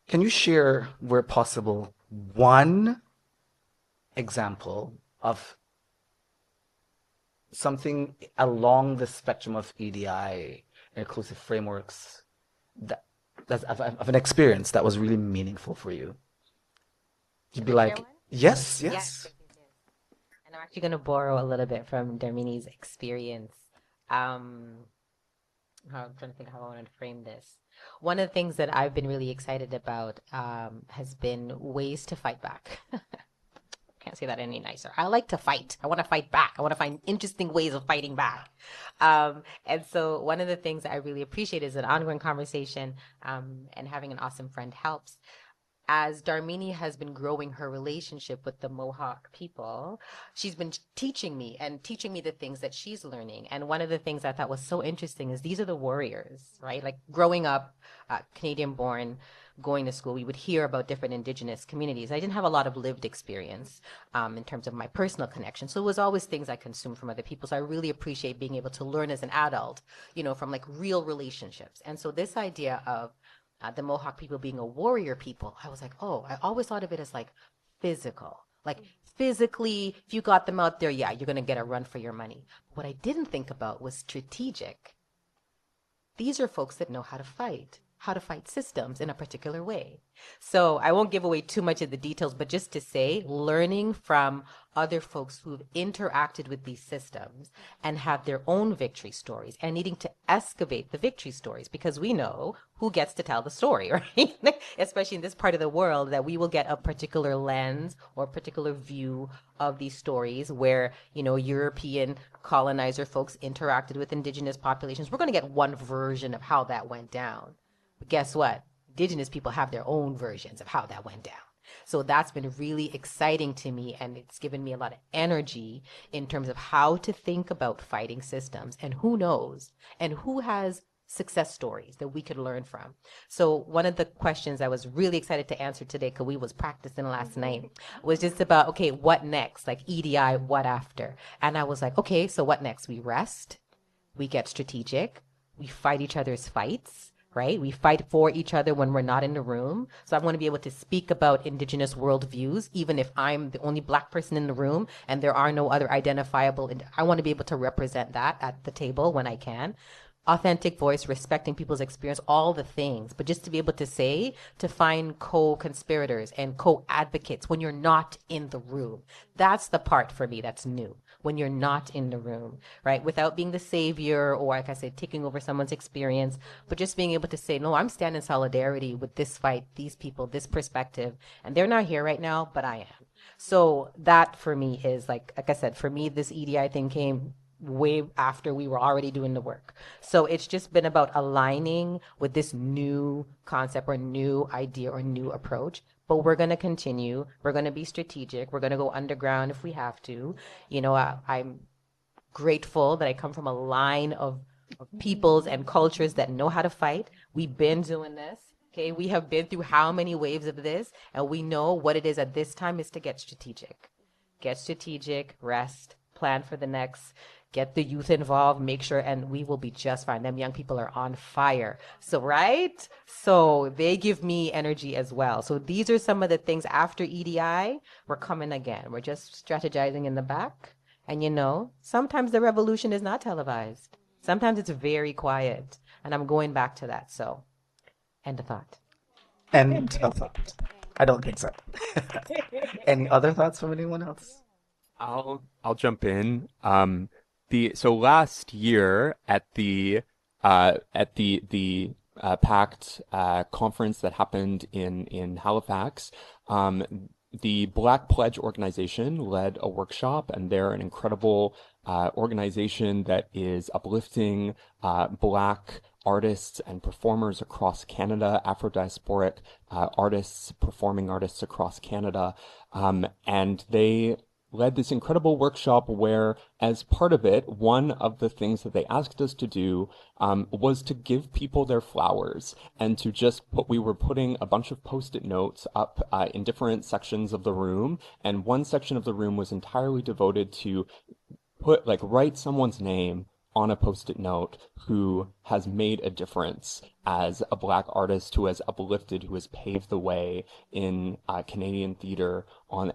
Can you share, where possible, one example of something along the spectrum of EDI, inclusive frameworks, that's of an experience that was really meaningful for you? You'd be like, yes. And I'm actually going to borrow a little bit from Darmini's experience. I'm trying to think how I want to frame this. One of the things that I've been really excited about has been ways to fight back. Can't say that any nicer. I like to fight. I want to fight back. I want to find interesting ways of fighting back. And so one of the things that I really appreciate is an ongoing conversation, and having an awesome friend helps. As Darmini has been growing her relationship with the Mohawk people, she's been teaching me the things that she's learning. And one of the things I thought was so interesting is these are the warriors, right? Like growing up, Canadian born, going to school, we would hear about different Indigenous communities. I didn't have a lot of lived experience in terms of my personal connection. So it was always things I consumed from other people. So I really appreciate being able to learn as an adult, from like real relationships. And so this idea of the Mohawk people being a warrior people, I was like, oh, I always thought of it as like physical. Like physically, if you got them out there, yeah, you're going to get a run for your money. What I didn't think about was strategic. These are folks that know how to fight. how to fight systems in a particular way. So I won't give away too much of the details, but just to say, learning from other folks who've interacted with these systems and have their own victory stories and needing to excavate the victory stories, because we know who gets to tell the story, right? Especially in this part of the world, that we will get a particular lens or particular view of these stories where, European colonizer folks interacted with indigenous populations. We're going to get one version of how that went down. But guess what? Indigenous people have their own versions of how that went down. So that's been really exciting to me, and it's given me a lot of energy in terms of how to think about fighting systems and who knows and who has success stories that we could learn from. So one of the questions I was really excited to answer today, because we was practicing last night, was just about, okay, what next? Like EDI, what after? And I was like, okay, so what next? We rest, we get strategic, we fight each other's fights, right? We fight for each other when we're not in the room. So I want to be able to speak about indigenous worldviews, even if I'm the only Black person in the room and there are no other identifiable. I want to be able to represent that at the table when I can. Authentic voice, respecting people's experience, all the things. But just to be able to say, to find co-conspirators and co-advocates when you're not in the room. That's the part for me that's new. When you're not in the room, right? Without being the savior or, like I said, taking over someone's experience, but just being able to say, no, I'm standing in solidarity with this fight, these people, this perspective. And they're not here right now, but I am. So that for me is like I said, for me, this EDI thing came way after we were already doing the work. So it's just been about aligning with this new concept or new idea or new approach. But we're going to continue. We're going to be strategic. We're going to go underground if we have to. I'm grateful that I come from a line of peoples and cultures that know how to fight. We've been doing this. Okay, we have been through how many waves of this, and we know what it is at this time is to get strategic. Get strategic, rest, plan for the next, get the youth involved, make sure, and we will be just fine. Them young people are on fire. So, right? So they give me energy as well. So these are some of the things after EDI, we're coming again. We're just strategizing in the back. And sometimes the revolution is not televised. Sometimes it's very quiet. And I'm going back to that. So, end of thought. End of thought. I don't think so. Any other thoughts from anyone else? I'll jump in. So last year at the PACT conference that happened in Halifax, the Black Pledge organization led a workshop, and they're an incredible organization that is uplifting Black artists and performers across Canada, Afro-diasporic artists, performing artists across Canada, and they led this incredible workshop where, as part of it, one of the things that they asked us to do was to give people their flowers and to we were putting a bunch of Post-it notes up in different sections of the room, and one section of the room was entirely devoted to write someone's name on a Post-it note who has made a difference as a Black artist, who has uplifted, who has paved the way in Canadian theater on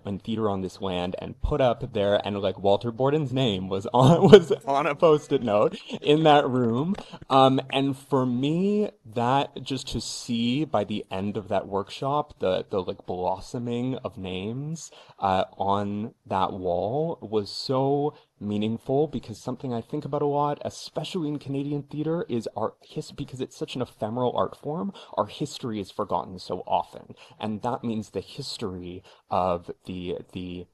this land, and put up there, and Walter Borden's name was on a Post-it note in that room. And for me, that just to see by the end of that workshop the blossoming of names on that wall was so meaningful, because something I think about a lot, especially in Canadian theater, is our history. Because it's such an ephemeral art form, our history is forgotten so often, and that means the history of the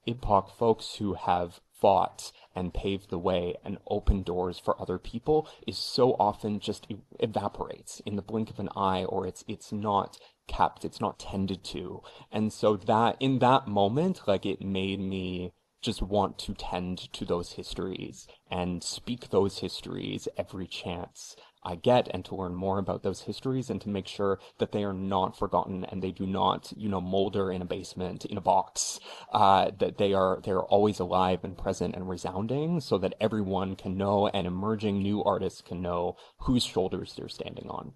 IPOC folks who have fought and paved the way and opened doors for other people is so often just evaporates in the blink of an eye, or it's not kept, it's not tended to. And so that in that moment, it made me just want to tend to those histories and speak those histories every chance I get, and to learn more about those histories, and to make sure that they are not forgotten and they do not, molder in a basement, in a box, that they're always alive and present and resounding, so that everyone can know, and emerging new artists can know whose shoulders they're standing on.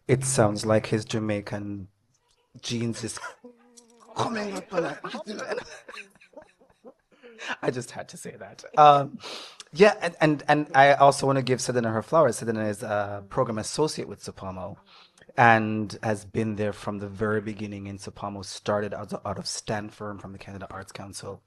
It sounds like his Jamaican genes is coming up. I just had to say that. Yeah, and I also want to give Sedina her flowers. Sedina is a program associate with Supamo and has been there from the very beginning in Supamo. Started out of Stanford from the Canada Arts Council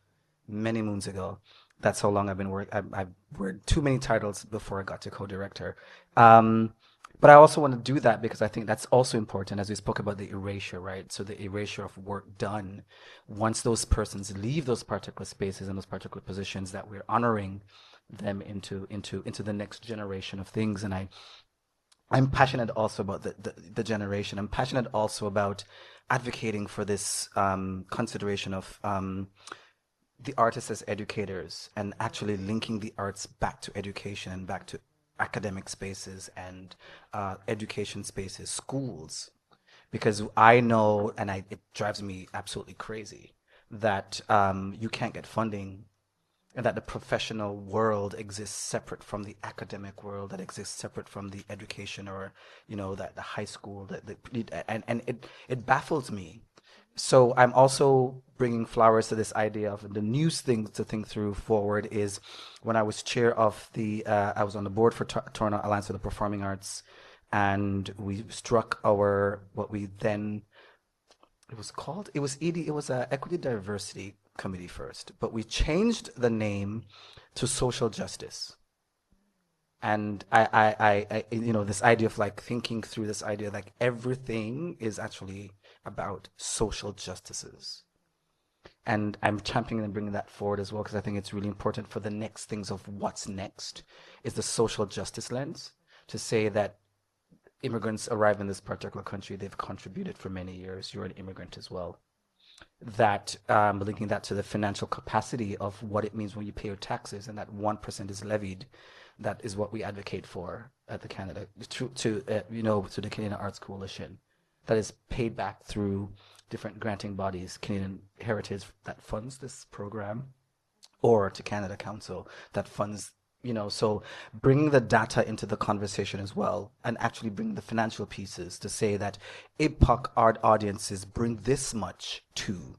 many moons ago. That's how long I've been working. I've worked too many titles before I got to co-director. Um, but I also want to do that because I think that's also important, as we spoke about the erasure, right? So the erasure of work done, once those persons leave those particular spaces and those particular positions, that we're honoring them into the next generation of things. And I'm passionate also about the generation. I'm passionate also about advocating for this consideration of the artists as educators and actually linking the arts back to education and back to academic spaces and education spaces, schools. Because I know, and it drives me absolutely crazy, that you can't get funding and that the professional world exists separate from the academic world, that exists separate from the education or that the high school and it baffles me. So I'm also bringing flowers to this idea of the new thing to think through forward is when I was chair of I was on the board for Toronto Alliance for the Performing Arts, and we struck our what we then it was called it was ED it was a Equity Diversity Committee first, but we changed the name to Social Justice. And this idea of like thinking through this idea like everything is actually about social justices. And I'm championing and bringing that forward as well because I think it's really important for the next things of what's next is the social justice lens to say that immigrants arrive in this particular country, they've contributed for many years, you're an immigrant as well. That linking that to the financial capacity of what it means when you pay your taxes and that 1% is levied, that is what we advocate for at the Canada to the Canadian Arts Coalition, that is paid back through different granting bodies, Canadian Heritage that funds this program, or to Canada Council that funds. So bringing the data into the conversation as well, and actually bring the financial pieces to say that APOC art audiences bring this much to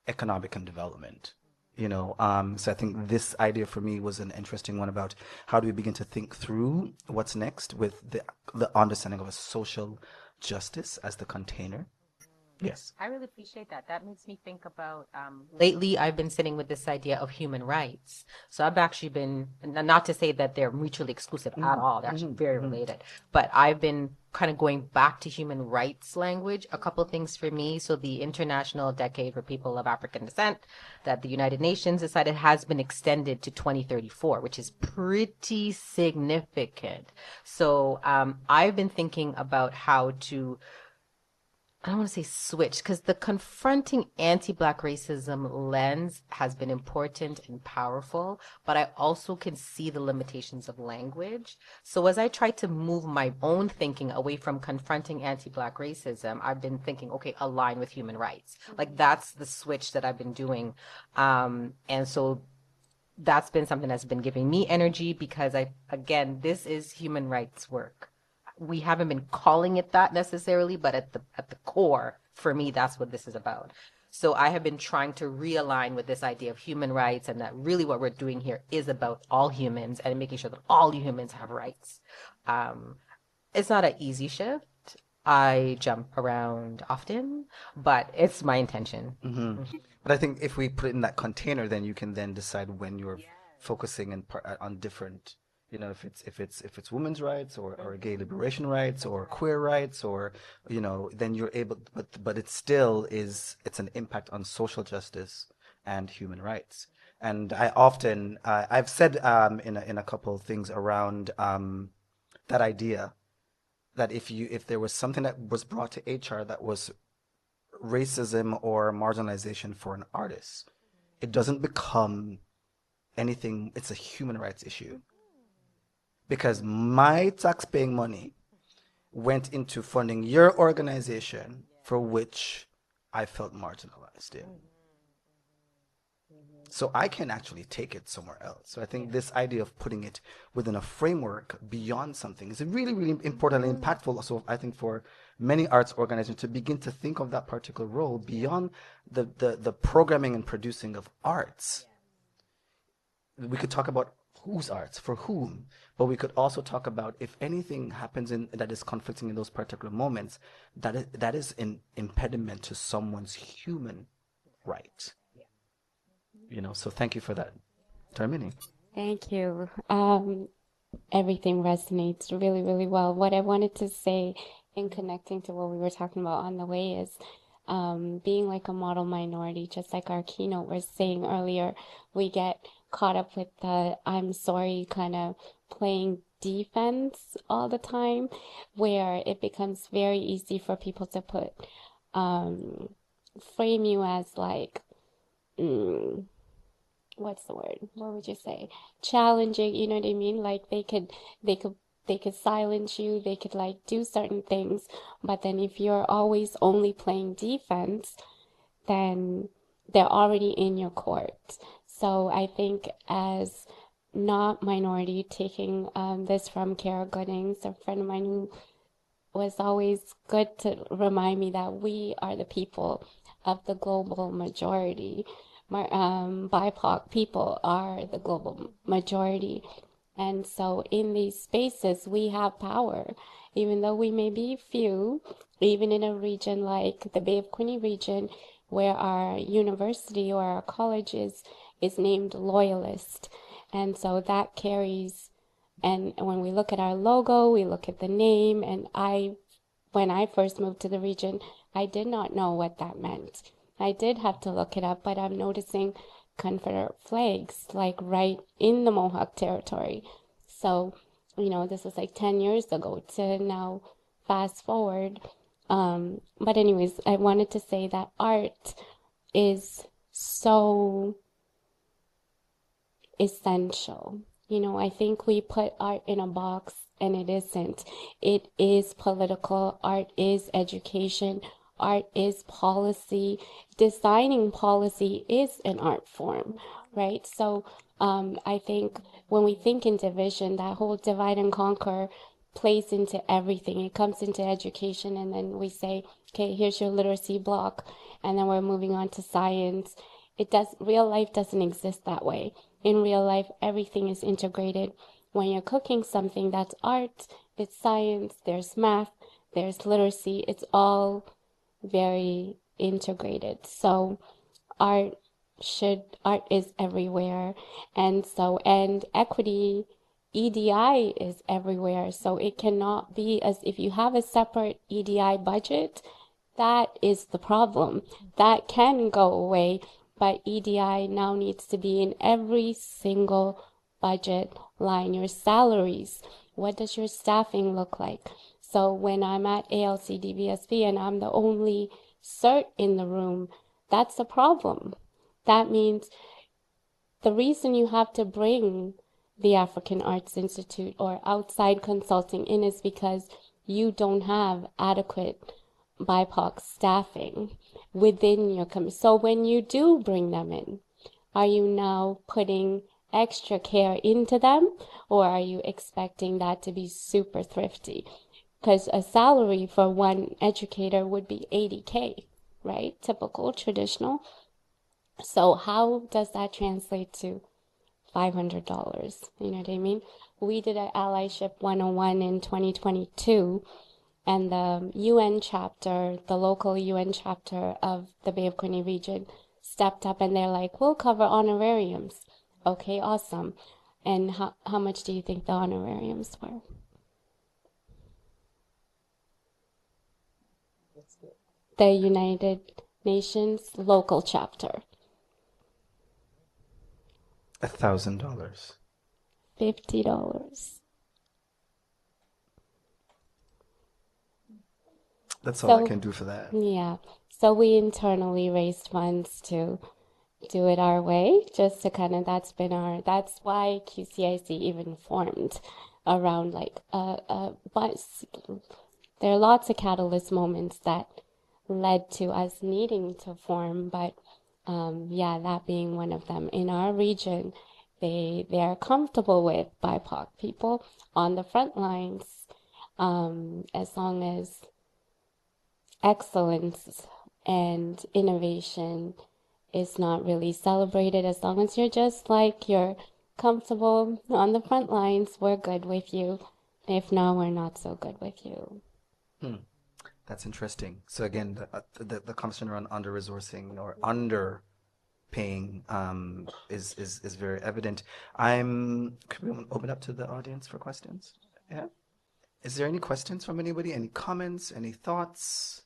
economic and development. So I think this idea for me was an interesting one about how do we begin to think through what's next with the understanding of a social justice as the container. Yes. I really appreciate that. That makes me think about lately I've been sitting with this idea of human rights. So I've actually been, not to say that they're mutually exclusive at all, they're actually very related, but I've been kind of going back to human rights language. A couple of things for me. So the International Decade for People of African Descent that the United Nations decided has been extended to 2034, which is pretty significant. So I've been thinking about how to I don't want to say switch because the confronting anti-Black racism lens has been important and powerful, but I also can see the limitations of language. So as I try to move my own thinking away from confronting anti-Black racism, I've been thinking, okay, align with human rights. Like that's the switch that I've been doing. And so that's been something that's been giving me energy because again, this is human rights work. We haven't been calling it that necessarily, but at the core, for me, that's what this is about. So I have been trying to realign with this idea of human rights and that really what we're doing here is about all humans and making sure that all humans have rights. It's not an easy shift. I jump around often, but it's my intention. But I think if we put it in that container, then you can then decide when you're focusing on different, if it's women's rights or gay liberation rights or queer rights or, then you're able, but it still it's an impact on social justice and human rights. And I've said in a couple of things around that idea that if there was something that was brought to HR that was racism or marginalization for an artist, it doesn't become anything, it's a human rights issue. Because my tax-paying money went into funding your organization for which I felt marginalized in. So I can actually take it somewhere else. So I think this idea of putting it within a framework beyond something is really, really important and impactful. Also, I think for many arts organizations to begin to think of that particular role beyond the programming and producing of arts. we could talk about whose arts, for whom, but we could also talk about if anything happens in that is conflicting in those particular moments, that is an impediment to someone's human right. So thank you for that, Termini. Thank you. Everything resonates really, really well. What I wanted to say in connecting to what we were talking about on the way is being like a model minority, just like our keynote was saying earlier, we get caught up with the I'm sorry kind of playing defense all the time, where it becomes very easy for people to frame you as like, what's the word? What would you say? Challenging, you know what I mean? Like they could they could silence you, they could like do certain things, but then if you're always only playing defense, then they're already in your court. So I think as not minority, taking this from Kara Goodings, a friend of mine who was always good to remind me that we are the people of the global majority. BIPOC people are the global majority. And so in these spaces, we have power, even though we may be few, even in a region like the Bay of Quinte region, where our university or our college is named Loyalist. And so that carries, and when we look at our logo, we look at the name, and when I first moved to the region, I did not know what that meant. I did have to look it up, but I'm noticing Confederate flags like right in the Mohawk territory. So, this was like 10 years ago to now fast forward. But anyways, I wanted to say that art is so essential. I think we put art in a box and it isn't. It is political. Art is education. Art is policy. Designing policy is an art form, right? So I think when we think in division, that whole divide and conquer plays into everything. It comes into education, and then we say, okay, here's your literacy block, and then we're moving on to science. Real life doesn't exist that way. In real life, everything is integrated. When you're cooking something, that's art, it's science, there's math, there's literacy. It's all very integrated. So art is everywhere. And equity, EDI is everywhere. So it cannot be as if you have a separate EDI budget, that is the problem. That can go away, but EDI now needs to be in every single budget line. Your salaries, what does your staffing look like? So when I'm at ALCDBSB and I'm the only cert in the room, that's a problem. That means the reason you have to bring the African Arts Institute or outside consulting in is because you don't have adequate BIPOC staffing within your company. So when you do bring them in, are you now putting extra care into them, or are you expecting that to be super thrifty? Because a salary for one educator would be 80K, right? Typical, traditional. So how does that translate to $500? You know what I mean? We did an Allyship 101 in 2022, and the UN chapter, the local UN chapter of the Bay of Quinte region, stepped up and they're like, we'll cover honorariums. Okay, awesome. And how much do you think the honorariums were? The United Nations local chapter. $1,000. $50. That's all I can do for that. Yeah. So we internally raised funds to do it our way, just to kind of, that's why QCIC even formed around but there are lots of catalyst moments that led to us needing to form, but that being one of them. In our region, they are comfortable with BIPOC people on the front lines, as long as excellence and innovation is not really celebrated, as long as you're just like your comfortable on the front lines, we're good with you. If not, we're not so good with you. Hmm. That's interesting. So again, the conversation around under-resourcing or under-paying is very evident. Could we open up to the audience for questions? Yeah. Is there any questions from anybody? Any comments? Any thoughts?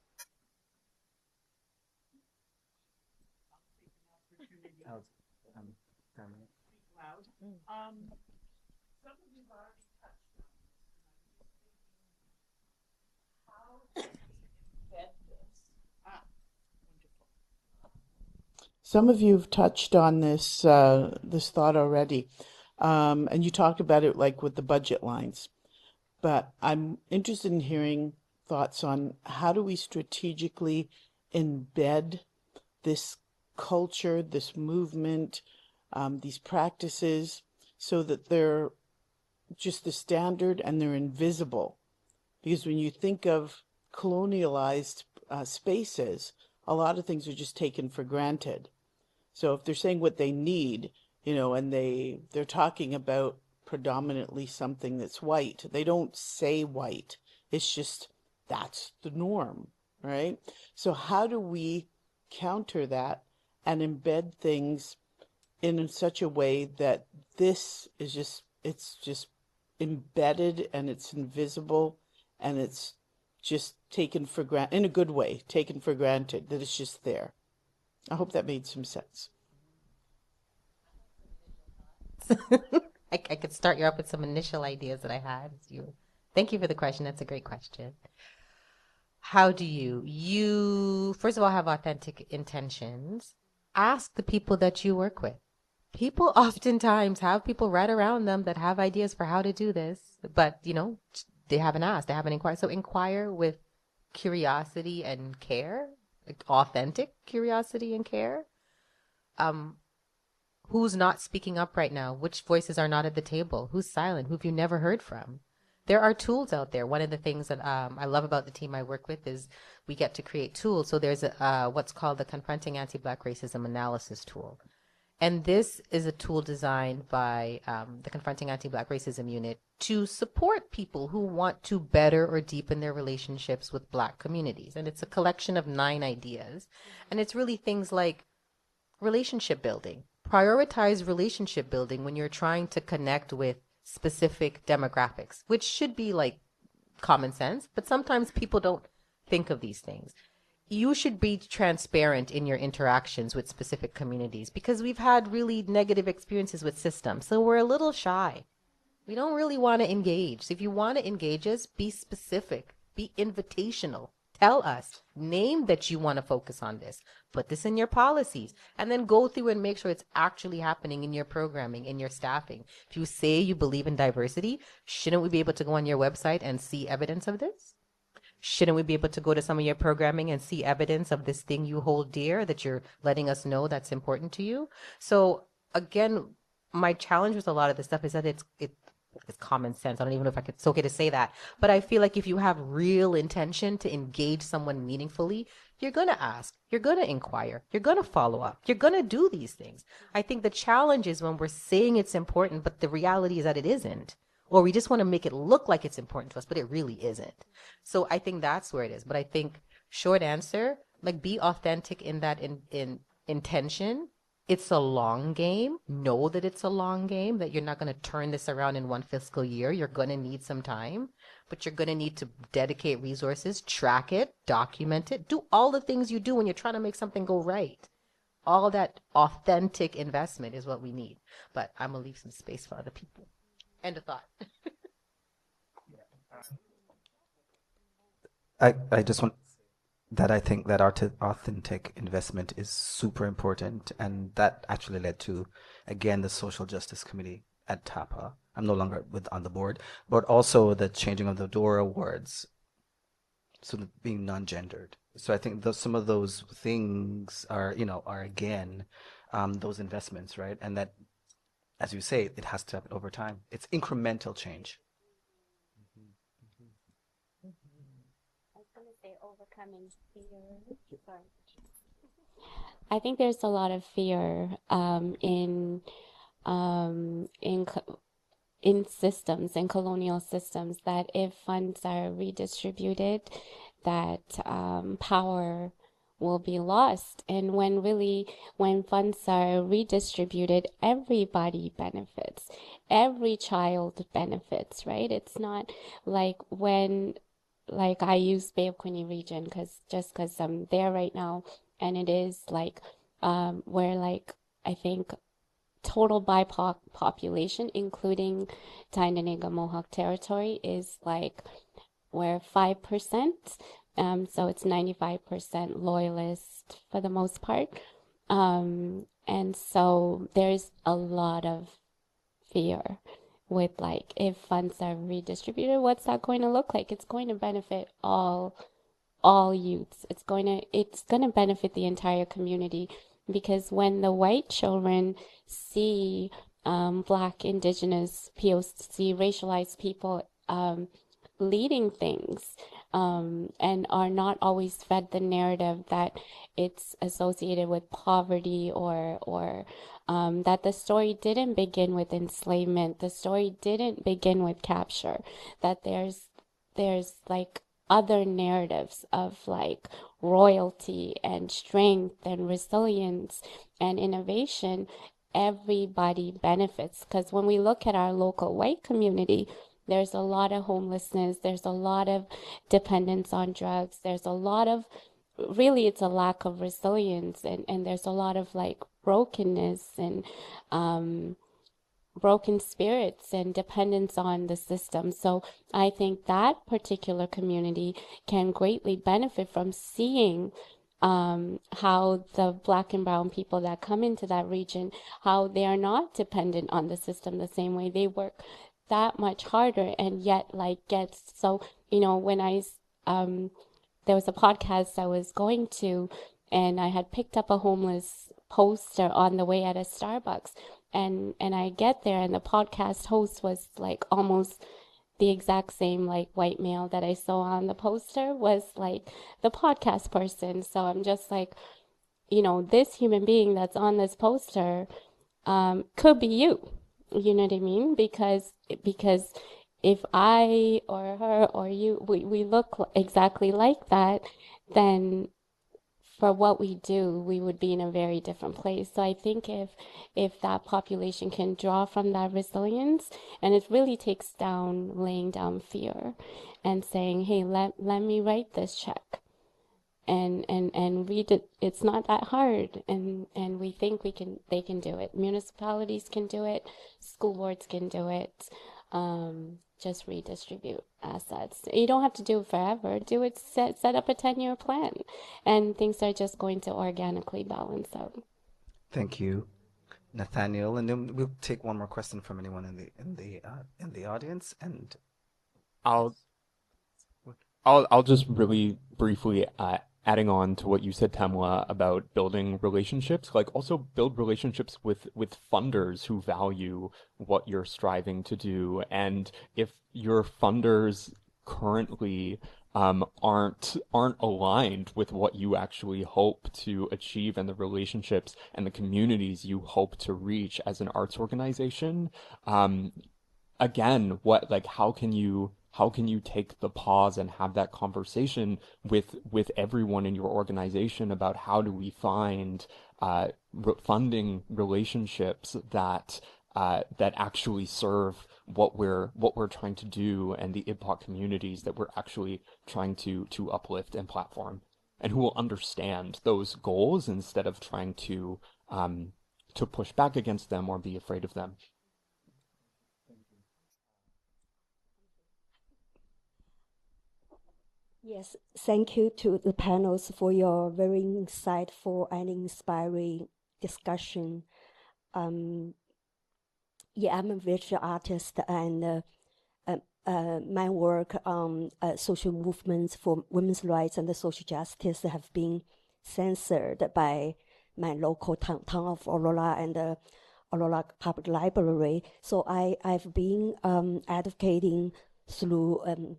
How's, Carmen? Some of you have touched on this thought already, and you talked about it like with the budget lines. But I'm interested in hearing thoughts on how do we strategically embed this culture, this movement, these practices, so that they're just the standard and they're invisible. Because when you think of colonialized spaces, a lot of things are just taken for granted. So if they're saying what they need, and they're talking about predominantly something that's white, they don't say white. It's just that's the norm, right? So how do we counter that and embed things in such a way that it's just embedded and it's invisible and it's just taken for granted, in a good way, taken for granted, that it's just there. I hope that made some sense. I could start you off with some initial ideas that I had. Thank you for the question. That's a great question. How do you first of all have authentic intentions? Ask the people that you work with. People oftentimes have people right around them that have ideas for how to do this, but they haven't asked, they haven't inquired. So inquire with curiosity and care, like authentic curiosity and care. Who's not speaking up right now? Which voices are not at the table? Who's silent? Who have you never heard from? There are tools out there. One of the things that I love about the team I work with is we get to create tools. So there's what's called the Confronting Anti-Black Racism Analysis Tool. And this is a tool designed by the Confronting Anti-Black Racism Unit to support people who want to better or deepen their relationships with Black communities. And it's a collection of 9 ideas. And it's really things like relationship building. Prioritize relationship building when you're trying to connect with specific demographics, which should be like common sense, but sometimes people don't think of these things. You should be transparent in your interactions with specific communities because we've had really negative experiences with systems. So we're a little shy. We don't really want to engage. So if you want to engage us, be specific, be invitational. Tell us, name that you want to focus on this. Put this in your policies and then go through and make sure it's actually happening in your programming, in your staffing. If you say you believe in diversity, shouldn't we be able to go on your website and see evidence of this? Shouldn't we be able to go to some of your programming and see evidence of this thing you hold dear that you're letting us know that's important to you? So again, my challenge with a lot of this stuff is that it's common sense. I don't even know if it's okay to say that, but I feel like if you have real intention to engage someone meaningfully, you're going to ask, you're going to inquire, you're going to follow up, you're going to do these things. I think the challenge is when we're saying it's important, but the reality is that it isn't, or we just want to make it look like it's important to us, but it really isn't. So I think that's where it is. But I think short answer, like be authentic in that in intention. It's a long game. Know that it's a long game, that you're not going to turn this around in one fiscal year. You're going to need some time, but you're going to need to dedicate resources, track it, document it, do all the things you do when you're trying to make something go right. All that authentic investment is what we need. But I'm going to leave some space for other people. End of thought. I just want that I think that authentic investment is super important, and that actually led to, again, the Social Justice Committee at TAPA. I'm no longer on the board, but also the changing of the DORA awards, so being non-gendered. So I think some of those things are again, those investments, right? And that, as you say, it has to happen over time. It's incremental change. I was going to say overcoming fear. Sorry. I think there's a lot of fear in in in systems, in colonial systems, that if funds are redistributed, that power will be lost. And when funds are redistributed, everybody benefits. Every child benefits, right? It's not like like I use Bay of Quinte region because I'm there right now, and it is like where like I think total BIPOC population, including Tyendinaga Mohawk territory, is like we're 5%. So it's 95% loyalist for the most part. And so there's a lot of fear with like if funds are redistributed, what's that going to look like? It's going to benefit all youths. It's going to benefit the entire community, because when the white children see Black, Indigenous, POC, racialized people leading things, and are not always fed the narrative that it's associated with poverty, or that the story didn't begin with enslavement, the story didn't begin with capture, that there's like other narratives of like royalty and strength and resilience and innovation. Everybody benefits, because when we look at our local white community, there's a lot of homelessness, there's a lot of dependence on drugs, there's a lot of really it's a lack of resilience, and there's a lot of like brokenness and broken spirits and dependence on the system. So I think that particular community can greatly benefit from seeing how the Black and brown people that come into that region, how they are not dependent on the system the same way. They work that much harder, and yet like gets so, when there was a podcast I was going to, and I had picked up a homeless poster on the way at a Starbucks, and I get there, and the podcast host was like almost the exact same like white male that I saw on the poster was like the podcast person. So I'm just like, this human being that's on this poster could be you. You know what I mean? Because if I or her or you, we look exactly like that, then for what we do, we would be in a very different place. So I think if that population can draw from that resilience, and it really takes laying down fear and saying, hey, let me write this check and read it. It's not that hard, and we think they can do it. Municipalities can do it, school boards can do it. Just redistribute assets. You don't have to do it forever. Do it, set up a 10-year plan, and things are just going to organically balance out. Thank you, Nathaniel. And then we'll take one more question from anyone in the audience. And I'll I'll just really briefly adding on to what you said, Tamla, about building relationships. Like also build relationships with funders who value what you're striving to do. And if your funders currently aren't aligned with what you actually hope to achieve and the relationships and the communities you hope to reach as an arts organization, again, how can you take the pause and have that conversation with everyone in your organization about how do we find funding relationships that that actually serve what we're trying to do and the IPOC communities that we're actually trying to uplift and platform, and who will understand those goals instead of trying to push back against them or be afraid of them. Yes, thank you to the panels for your very insightful and inspiring discussion. Yeah, I'm a visual artist, and my work on social movements for women's rights and social justice have been censored by my local town of Aurora and Aurora Public Library. So I've been advocating through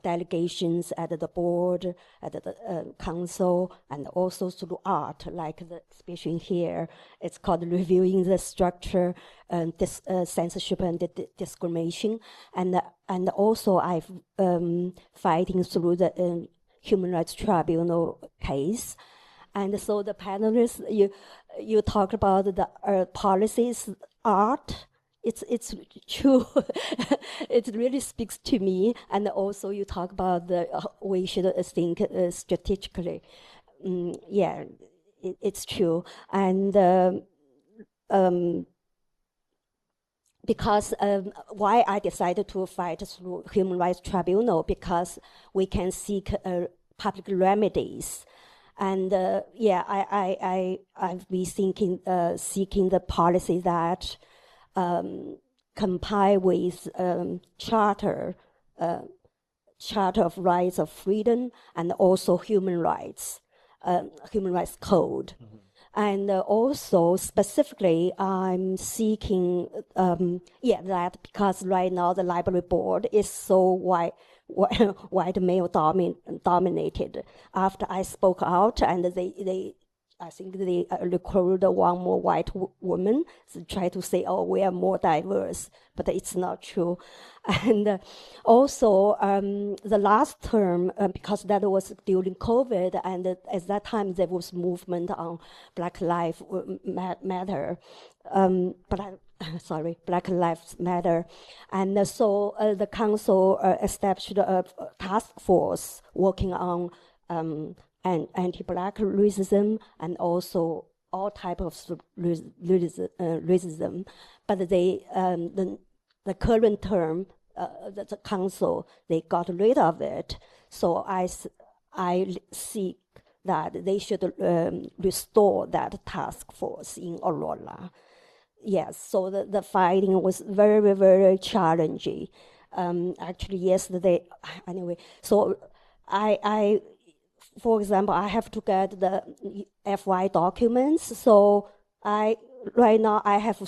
delegations at the board, at the council, and also through art, like the exhibition here. It's called Reviewing the Structure, Censorship and Discrimination. And also I've fighting through the Human Rights Tribunal case. And so the panelists, you talk about the policies, art. It's true. It really speaks to me. And also you talk about the we should think strategically. It's true. And because why I decided to fight through Human Rights Tribunal, because we can seek public remedies. And I've been thinking, seeking the policy that comply with Charter of Rights of Freedom, and also Human Rights Code. Mm-hmm. And also specifically, I'm seeking that because right now the library board is so white male dominated. After I spoke out, and I think they recruited one more white woman to try to say, oh, we are more diverse, but it's not true. And also the last term, because that was during COVID, and at that time there was movement on Black Lives Matter, Black Lives Matter. And so the council established a task force working on anti-Black racism and also all type of racism. But the current term, the council, they got rid of it. So I seek that they should restore that task force in Aurora. Yes, so the fighting was very, very challenging. Actually, yesterday, anyway, so for example, I have to get the FY documents. So right now I have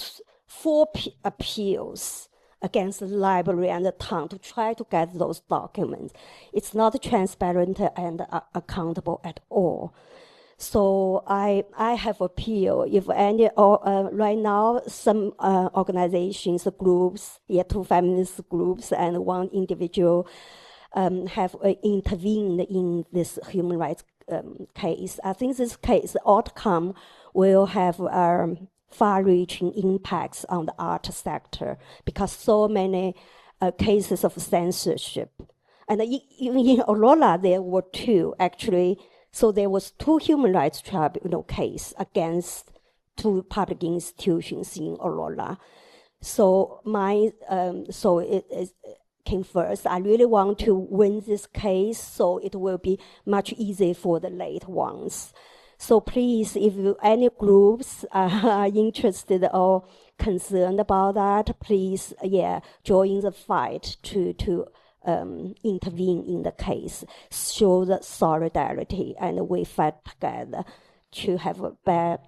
4 appeals against the library and the town to try to get those documents. It's not transparent and accountable at all. So I have appeal. If any, right now some organizations, groups, 2 feminist groups and 1 individual have intervened in this human rights case. I think this case, the outcome will have far-reaching impacts on the art sector, because so many cases of censorship. And even in Aurora, there were 2, actually. So there was 2 human rights tribunal cases against 2 public institutions in Aurora. So it came first. I really want to win this case, so it will be much easier for the late ones. So please, if any groups are interested or concerned about that, please, join the fight to intervene in the case, show the solidarity, and we fight together to have a better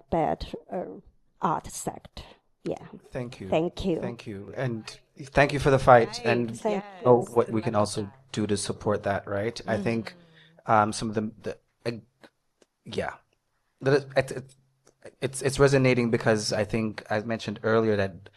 art sector. Yeah. Thank you. Thank you. Thank you. And thank you for the fight. And Thank what we can also do to support that, right? I think some of it's resonating, because I think I mentioned earlier that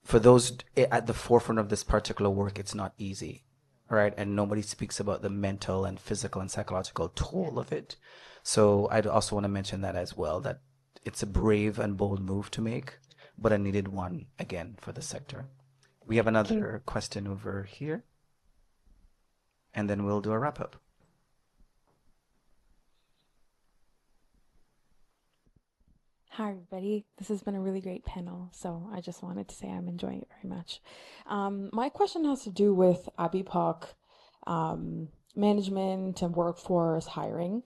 for those at the forefront of this particular work, it's not easy, right? And nobody speaks about the mental and physical and psychological toll of it. So I'd also want to mention that as well, that it's a brave and bold move to make, but a needed one, again, for the sector. We have another question over here, and then we'll do a wrap-up. Hi, everybody. This has been a really great panel, so I just wanted to say I'm enjoying it very much. My question has to do with ABIPOC management and workforce hiring.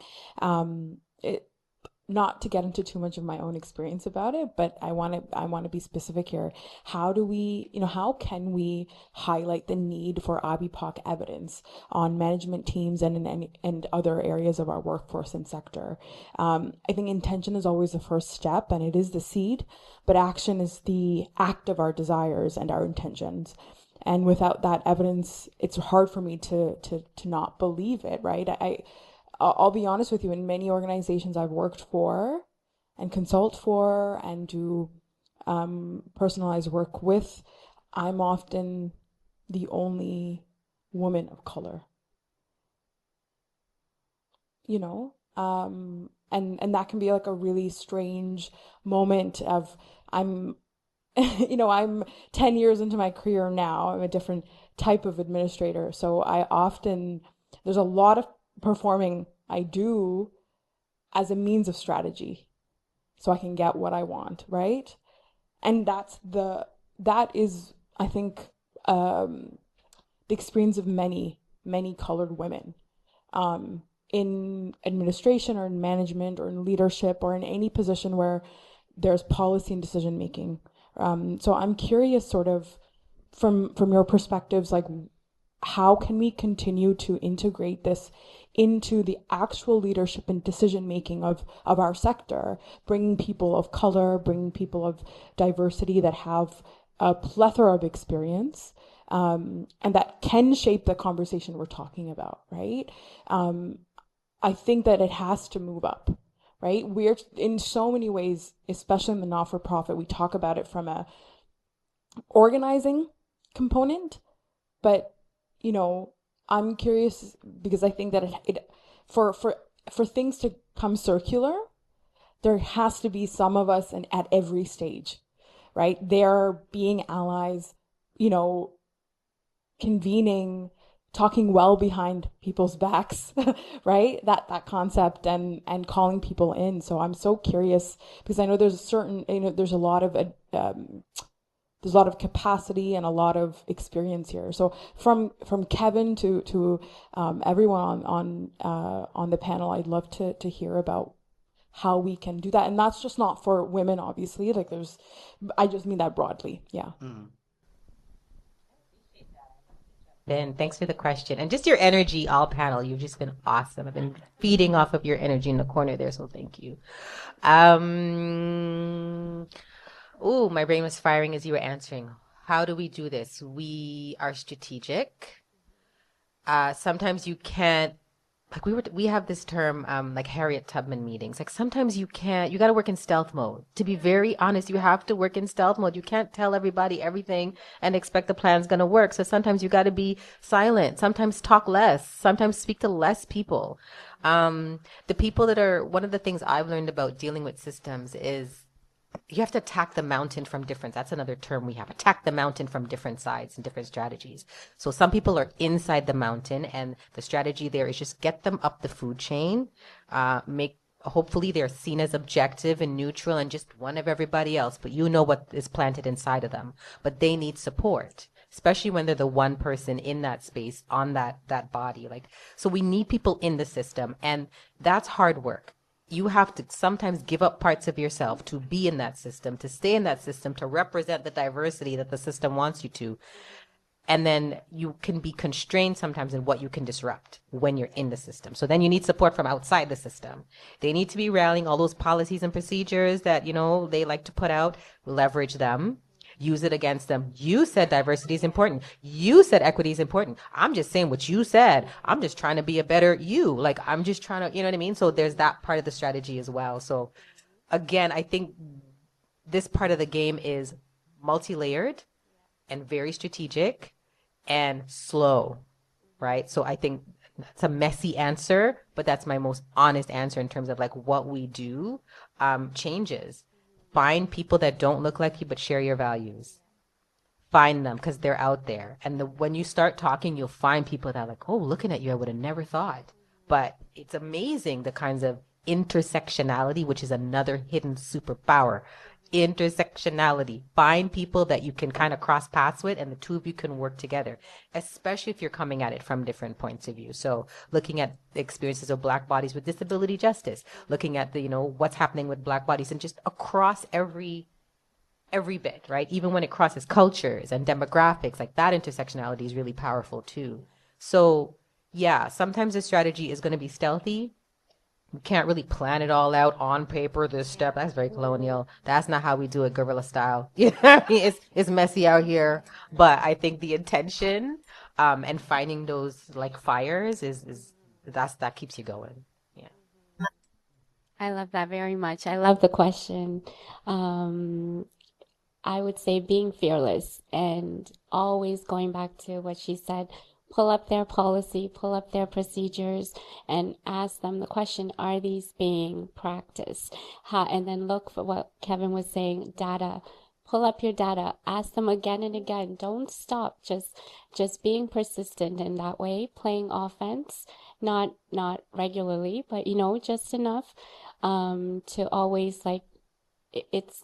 Not to get into too much of my own experience about it, but I want to be specific here. How can we highlight the need for ABIPOC evidence on management teams and other areas of our workforce and sector? I think intention is always the first step, and it is the seed, but action is the act of our desires and our intentions. And without that evidence, it's hard for me to not believe it, right? I'll be honest with you, in many organizations I've worked for and consult for and do personalized work with, I'm often the only woman of color, you know? And that can be like a really strange moment of I'm I'm 10 years into my career now. I'm a different type of administrator. So there's a lot of performing I do as a means of strategy so I can get what I want, right? And that is, I think, the experience of many, many colored women in administration or in management or in leadership or in any position where there's policy and decision making. So I'm curious, sort of, from your perspectives, like how can we continue to integrate this into the actual leadership and decision making of our sector, bringing people of color, bringing people of diversity that have a plethora of experience, and that can shape the conversation we're talking about, right? I think that it has to move up, right? We're in so many ways, especially in the not-for-profit, we talk about it from a organizing component, but I'm curious because I think that for things to come circular, there has to be some of us and at every stage, right? They're being allies, convening, talking well behind people's backs, right? That concept and calling people in. So I'm so curious because I know there's a lot of capacity and a lot of experience here. So from Kevin to everyone on the panel, I'd love to hear about how we can do that. And that's just not for women, obviously. Like I just mean that broadly. Yeah. Ben, thanks for the question. And just your energy, all panel. You've just been awesome. I've been feeding off of your energy in the corner there, so thank you. My brain was firing as you were answering. How do we do this? We are strategic. Sometimes you can't, like we have this term, like Harriet Tubman meetings. Like sometimes you got to work in stealth mode. To be very honest, you have to work in stealth mode. You can't tell everybody everything and expect the plan's going to work. So sometimes you got to be silent. Sometimes talk less. Sometimes speak to less people. The people one of the things I've learned about dealing with systems is you have to attack the mountain from that's another term we have, attack the mountain from different sides and different strategies. So some people are inside the mountain and the strategy there is just get them up the food chain, hopefully they're seen as objective and neutral and just one of everybody else, but what is planted inside of them. But they need support, especially when they're the one person in that space on that body. So we need people in the system, and that's hard work. You have to sometimes give up parts of yourself to be in that system, to stay in that system, to represent the diversity that the system wants you to. And then you can be constrained sometimes in what you can disrupt when you're in the system. So then you need support from outside the system. They need to be rallying all those policies and procedures that, they like to put out, leverage them. Use it against them. You said diversity is important. You said equity is important. I'm just saying what you said. I'm just trying to be a better you. I'm just trying to, you know what I mean? So there's that part of the strategy as well. So again, I think this part of the game is multi-layered and very strategic and slow, right? So I think it's a messy answer, but that's my most honest answer in terms of what we do changes. Find people that don't look like you but share your values. Find them because they're out there. And when you start talking, you'll find people that are like, oh, looking at you, I would have never thought. But it's amazing the kinds of intersectionality, which is another hidden superpower. Intersectionality. Find people that you can kind of cross paths with and the two of you can work together, especially if you're coming at it from different points of view. So looking at the experiences of Black bodies with disability justice, looking at the, what's happening with Black bodies and just across every bit, right? Even when it crosses cultures and demographics, that intersectionality is really powerful too. So yeah, sometimes the strategy is going to be stealthy. You can't really plan it all out on paper, this step. That's very colonial. That's not how we do it guerrilla style. You know what I mean? It's messy out here. But I think the intention, and finding those like fires is that keeps you going. Yeah. I love that very much. I love the question. Um, I would say being fearless and always going back to what she said, pull up their policy, pull up their procedures, and ask them the question, are these being practiced? And then look for what Kevin was saying, data. Pull up your data, ask them again and again. Don't stop. Just being persistent in that way, playing offense, not regularly, but just enough to always it's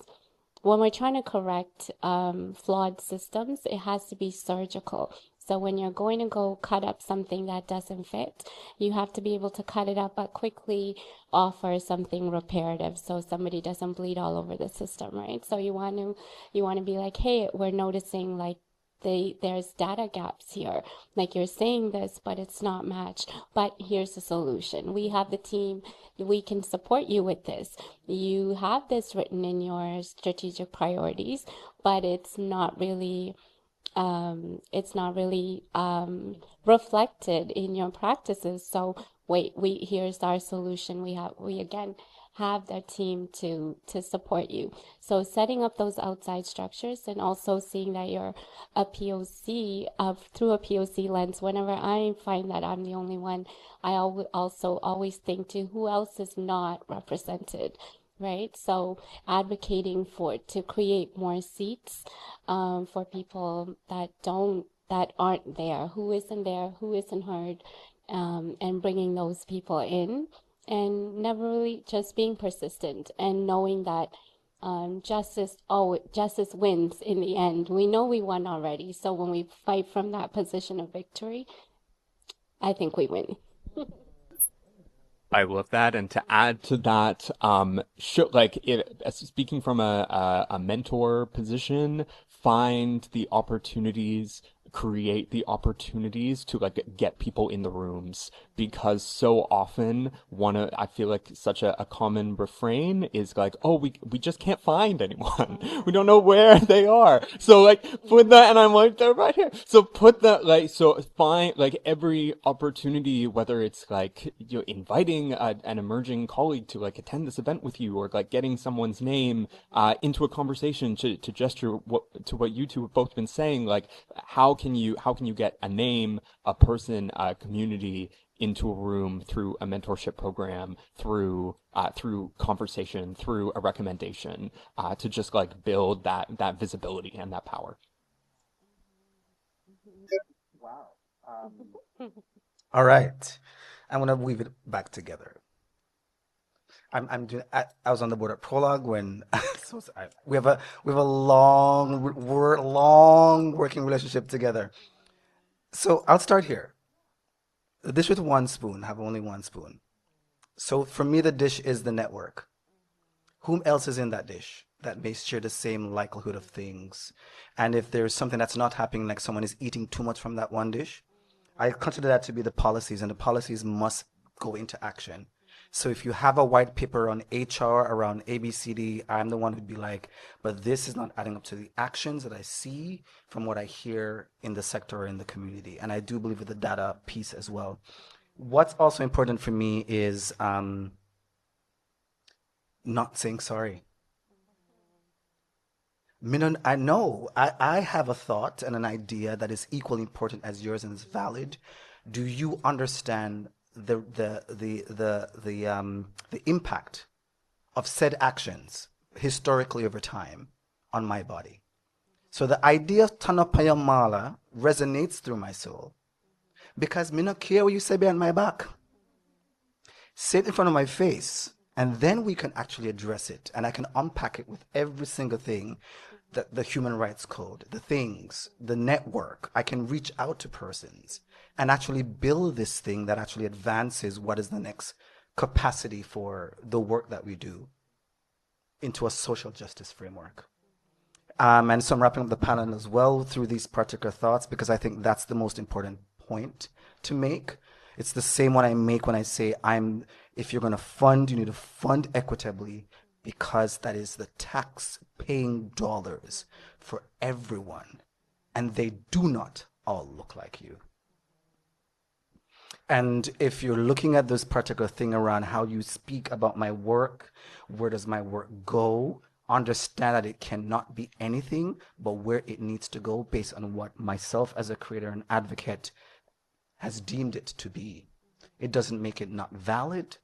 when we're trying to correct flawed systems, it has to be surgical. So when you're going to go cut up something that doesn't fit, you have to be able to cut it up, but quickly offer something reparative so somebody doesn't bleed all over the system, right? So you want to be like, hey, we're noticing there's data gaps here. Like you're saying this, but it's not matched. But here's the solution. We have the team. We can support you with this. You have this written in your strategic priorities, but it's not really reflected in your practices. So wait, here's our solution. We again have the team to support you. So setting up those outside structures and also seeing that you're a POC through a POC lens. Whenever I find that I'm the only one, I also always think to who else is not represented. Right, so advocating to create more seats for people that aren't there, who isn't heard, and bringing those people in, and never really just being persistent and knowing that justice wins in the end. We know we won already, so when we fight from that position of victory, I think we win. I love that. And to add to that, speaking from a mentor position, find the opportunities, create the opportunities to get people in the rooms, because so often I feel like such a common refrain is like, oh, we just can't find anyone. We don't know where they are. So put that, and I'm like, they're right here. So put that, so find every opportunity, whether it's inviting an emerging colleague to attend this event with you, or getting someone's name into a conversation to gesture to what you two have both been saying. How can you get a name, a person, a community into a room through a mentorship program, through conversation, through a recommendation, to just build that visibility and that power. Wow. All right. I'm gonna weave it back together. I was on the board at Prologue when we have a long working relationship together. So I'll start here. The dish with one spoon, have only one spoon. So for me, the dish is the network. Whom else is in that dish that may share the same likelihood of things? And if there's something that's not happening, like someone is eating too much from that one dish, I consider that to be the policies, and the policies must go into action. So if you have a white paper on HR around ABCD, I'm the one who'd be like, but this is not adding up to the actions that I see from what I hear in the sector or in the community. And I do believe with the data piece as well. What's also important for me is not saying sorry. I know I have a thought and an idea that is equally important as yours and is valid. Do you understand the impact of said actions historically over time on my body? So the idea of Tanapaya Mala resonates through my soul because me not care what you say behind my back. Say it in front of my face, and then we can actually address it, and I can unpack it with every single thing, the human rights code, the things, the network. I can reach out to persons and actually build this thing that actually advances what is the next capacity for the work that we do into a social justice framework. And so I'm wrapping up the panel as well through these particular thoughts, because I think that's the most important point to make. It's the same one I make when I say If you're going to fund, you need to fund equitably because that is the tax-paying dollars for everyone, and they do not all look like you. And if you're looking at this particular thing around how you speak about my work, where does my work go? Understand that it cannot be anything but where it needs to go based on what myself as a creator and advocate has deemed it to be. It doesn't make it not valid.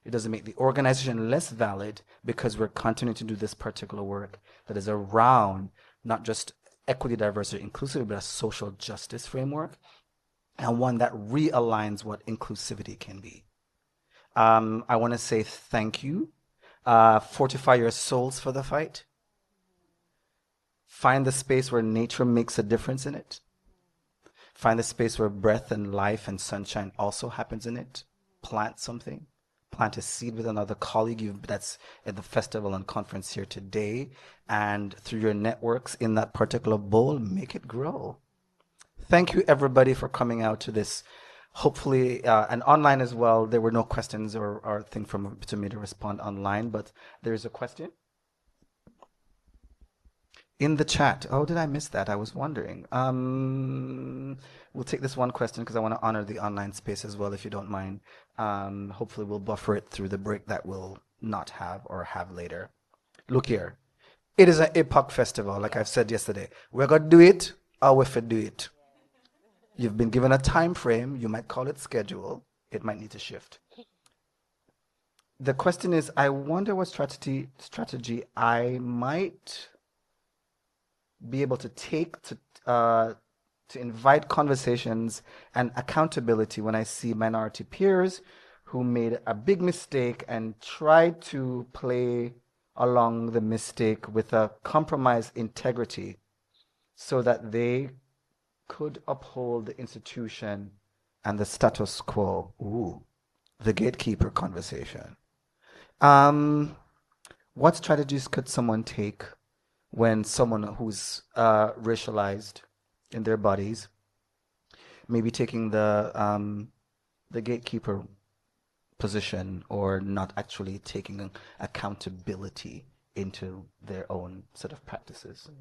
It doesn't make the organization less valid because we're continuing to do this particular work that is around not just equity, diversity, inclusivity, but a social justice framework, and one that realigns what inclusivity can be. I want to say thank you. Fortify your souls for the fight. Find the space where nature makes a difference in it. Find the space where breath and life and sunshine also happens in it. Plant something. Plant a seed with another colleague that's at the festival and conference here today. And through your networks in that particular bowl, make it grow. Thank you, everybody, for coming out to this. Hopefully, and online as well. There were no questions or thing to me to respond online, but there's a question in the chat. Oh, did I miss that? I was wondering. We'll take this one question because I want to honor the online space as well, if you don't mind. Hopefully, we'll buffer it through the break that we'll not have or have later. Look here. It is an epoch festival, like I've said yesterday. We're going to do it, or we do it. You've been given a time frame. You might call it schedule. It might need to shift. The question is, I wonder what strategy I might be able to take to invite conversations and accountability when I see minority peers who made a big mistake and tried to play along the mistake with a compromised integrity so that they could uphold the institution and the status quo. Ooh, the gatekeeper conversation. What strategies could someone take when someone who's racialized in their bodies, maybe taking the gatekeeper position or not actually taking accountability into their own set of practices?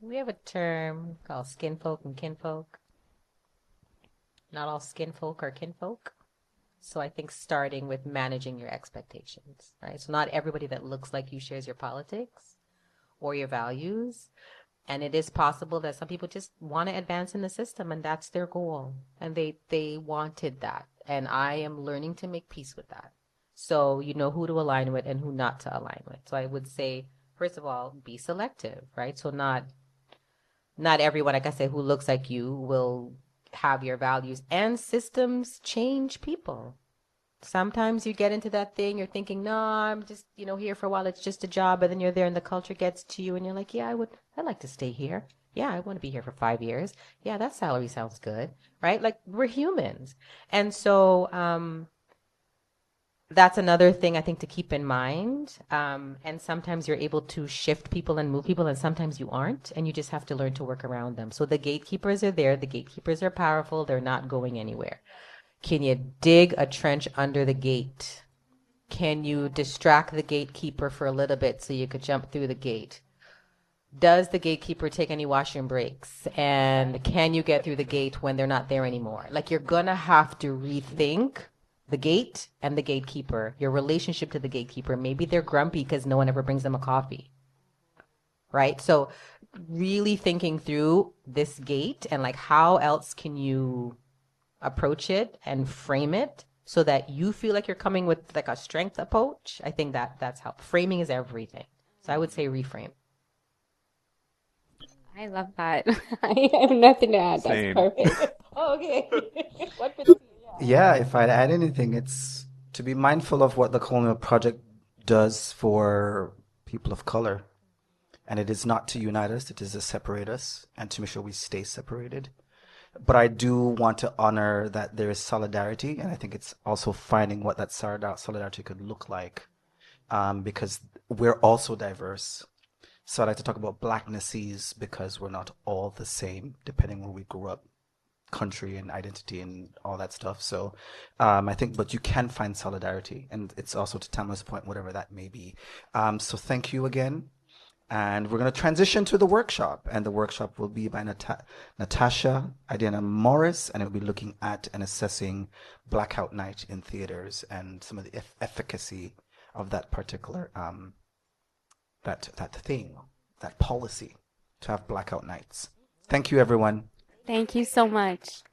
We have a term called skin folk and kinfolk. Not all skin folk are kinfolk. So I think starting with managing your expectations, right? So not everybody that looks like you shares your politics or your values. And it is possible that some people just want to advance in the system and that's their goal. And they wanted that. And I am learning to make peace with that. So you know who to align with and who not to align with. So I would say, first of all, be selective, right? So not everyone, like I said, who looks like you will have your values, and systems change people. Sometimes you get into that thing, you're thinking, no, I'm just, here for a while, it's just a job, and then you're there and the culture gets to you and you're like, yeah, I'd like to stay here. Yeah, I want to be here for 5 years. Yeah, that salary sounds good, right? Like, we're humans. And so that's another thing I think to keep in mind. And sometimes you're able to shift people and move people, and sometimes you aren't, and you just have to learn to work around them. So the gatekeepers are there. The gatekeepers are powerful. They're not going anywhere. Can you dig a trench under the gate? Can you distract the gatekeeper for a little bit so you could jump through the gate? Does the gatekeeper take any washroom breaks? And can you get through the gate when they're not there anymore? Like, you're going to have to rethink the gate and the gatekeeper, your relationship to the gatekeeper. Maybe they're grumpy because no one ever brings them a coffee, right? So really thinking through this gate and like, how else can you approach it and frame it so that you feel like you're coming with like a strength approach. I think that's how framing is everything. So I would say reframe. I love that. I have nothing to add. That's Same. perfect. Oh, okay. Yeah, if I'd add anything, it's to be mindful of what the Colonial Project does for people of color. And it is not to unite us, it is to separate us and to make sure we stay separated. But I do want to honor that there is solidarity, and I think it's also finding what that solidarity could look like, because we're also diverse. So I like to talk about blacknesses because we're not all the same, depending where we grew up country and identity and all that stuff. So I think, but you can find solidarity, and it's also to Tama's point, whatever that may be. So thank you again. And we're going to transition to the workshop, and the workshop will be by Natasha Adriana Morris, and it will be looking at and assessing Blackout Night in theaters and some of the efficacy of that particular that thing, that policy to have blackout nights. Thank you, everyone. Thank you so much.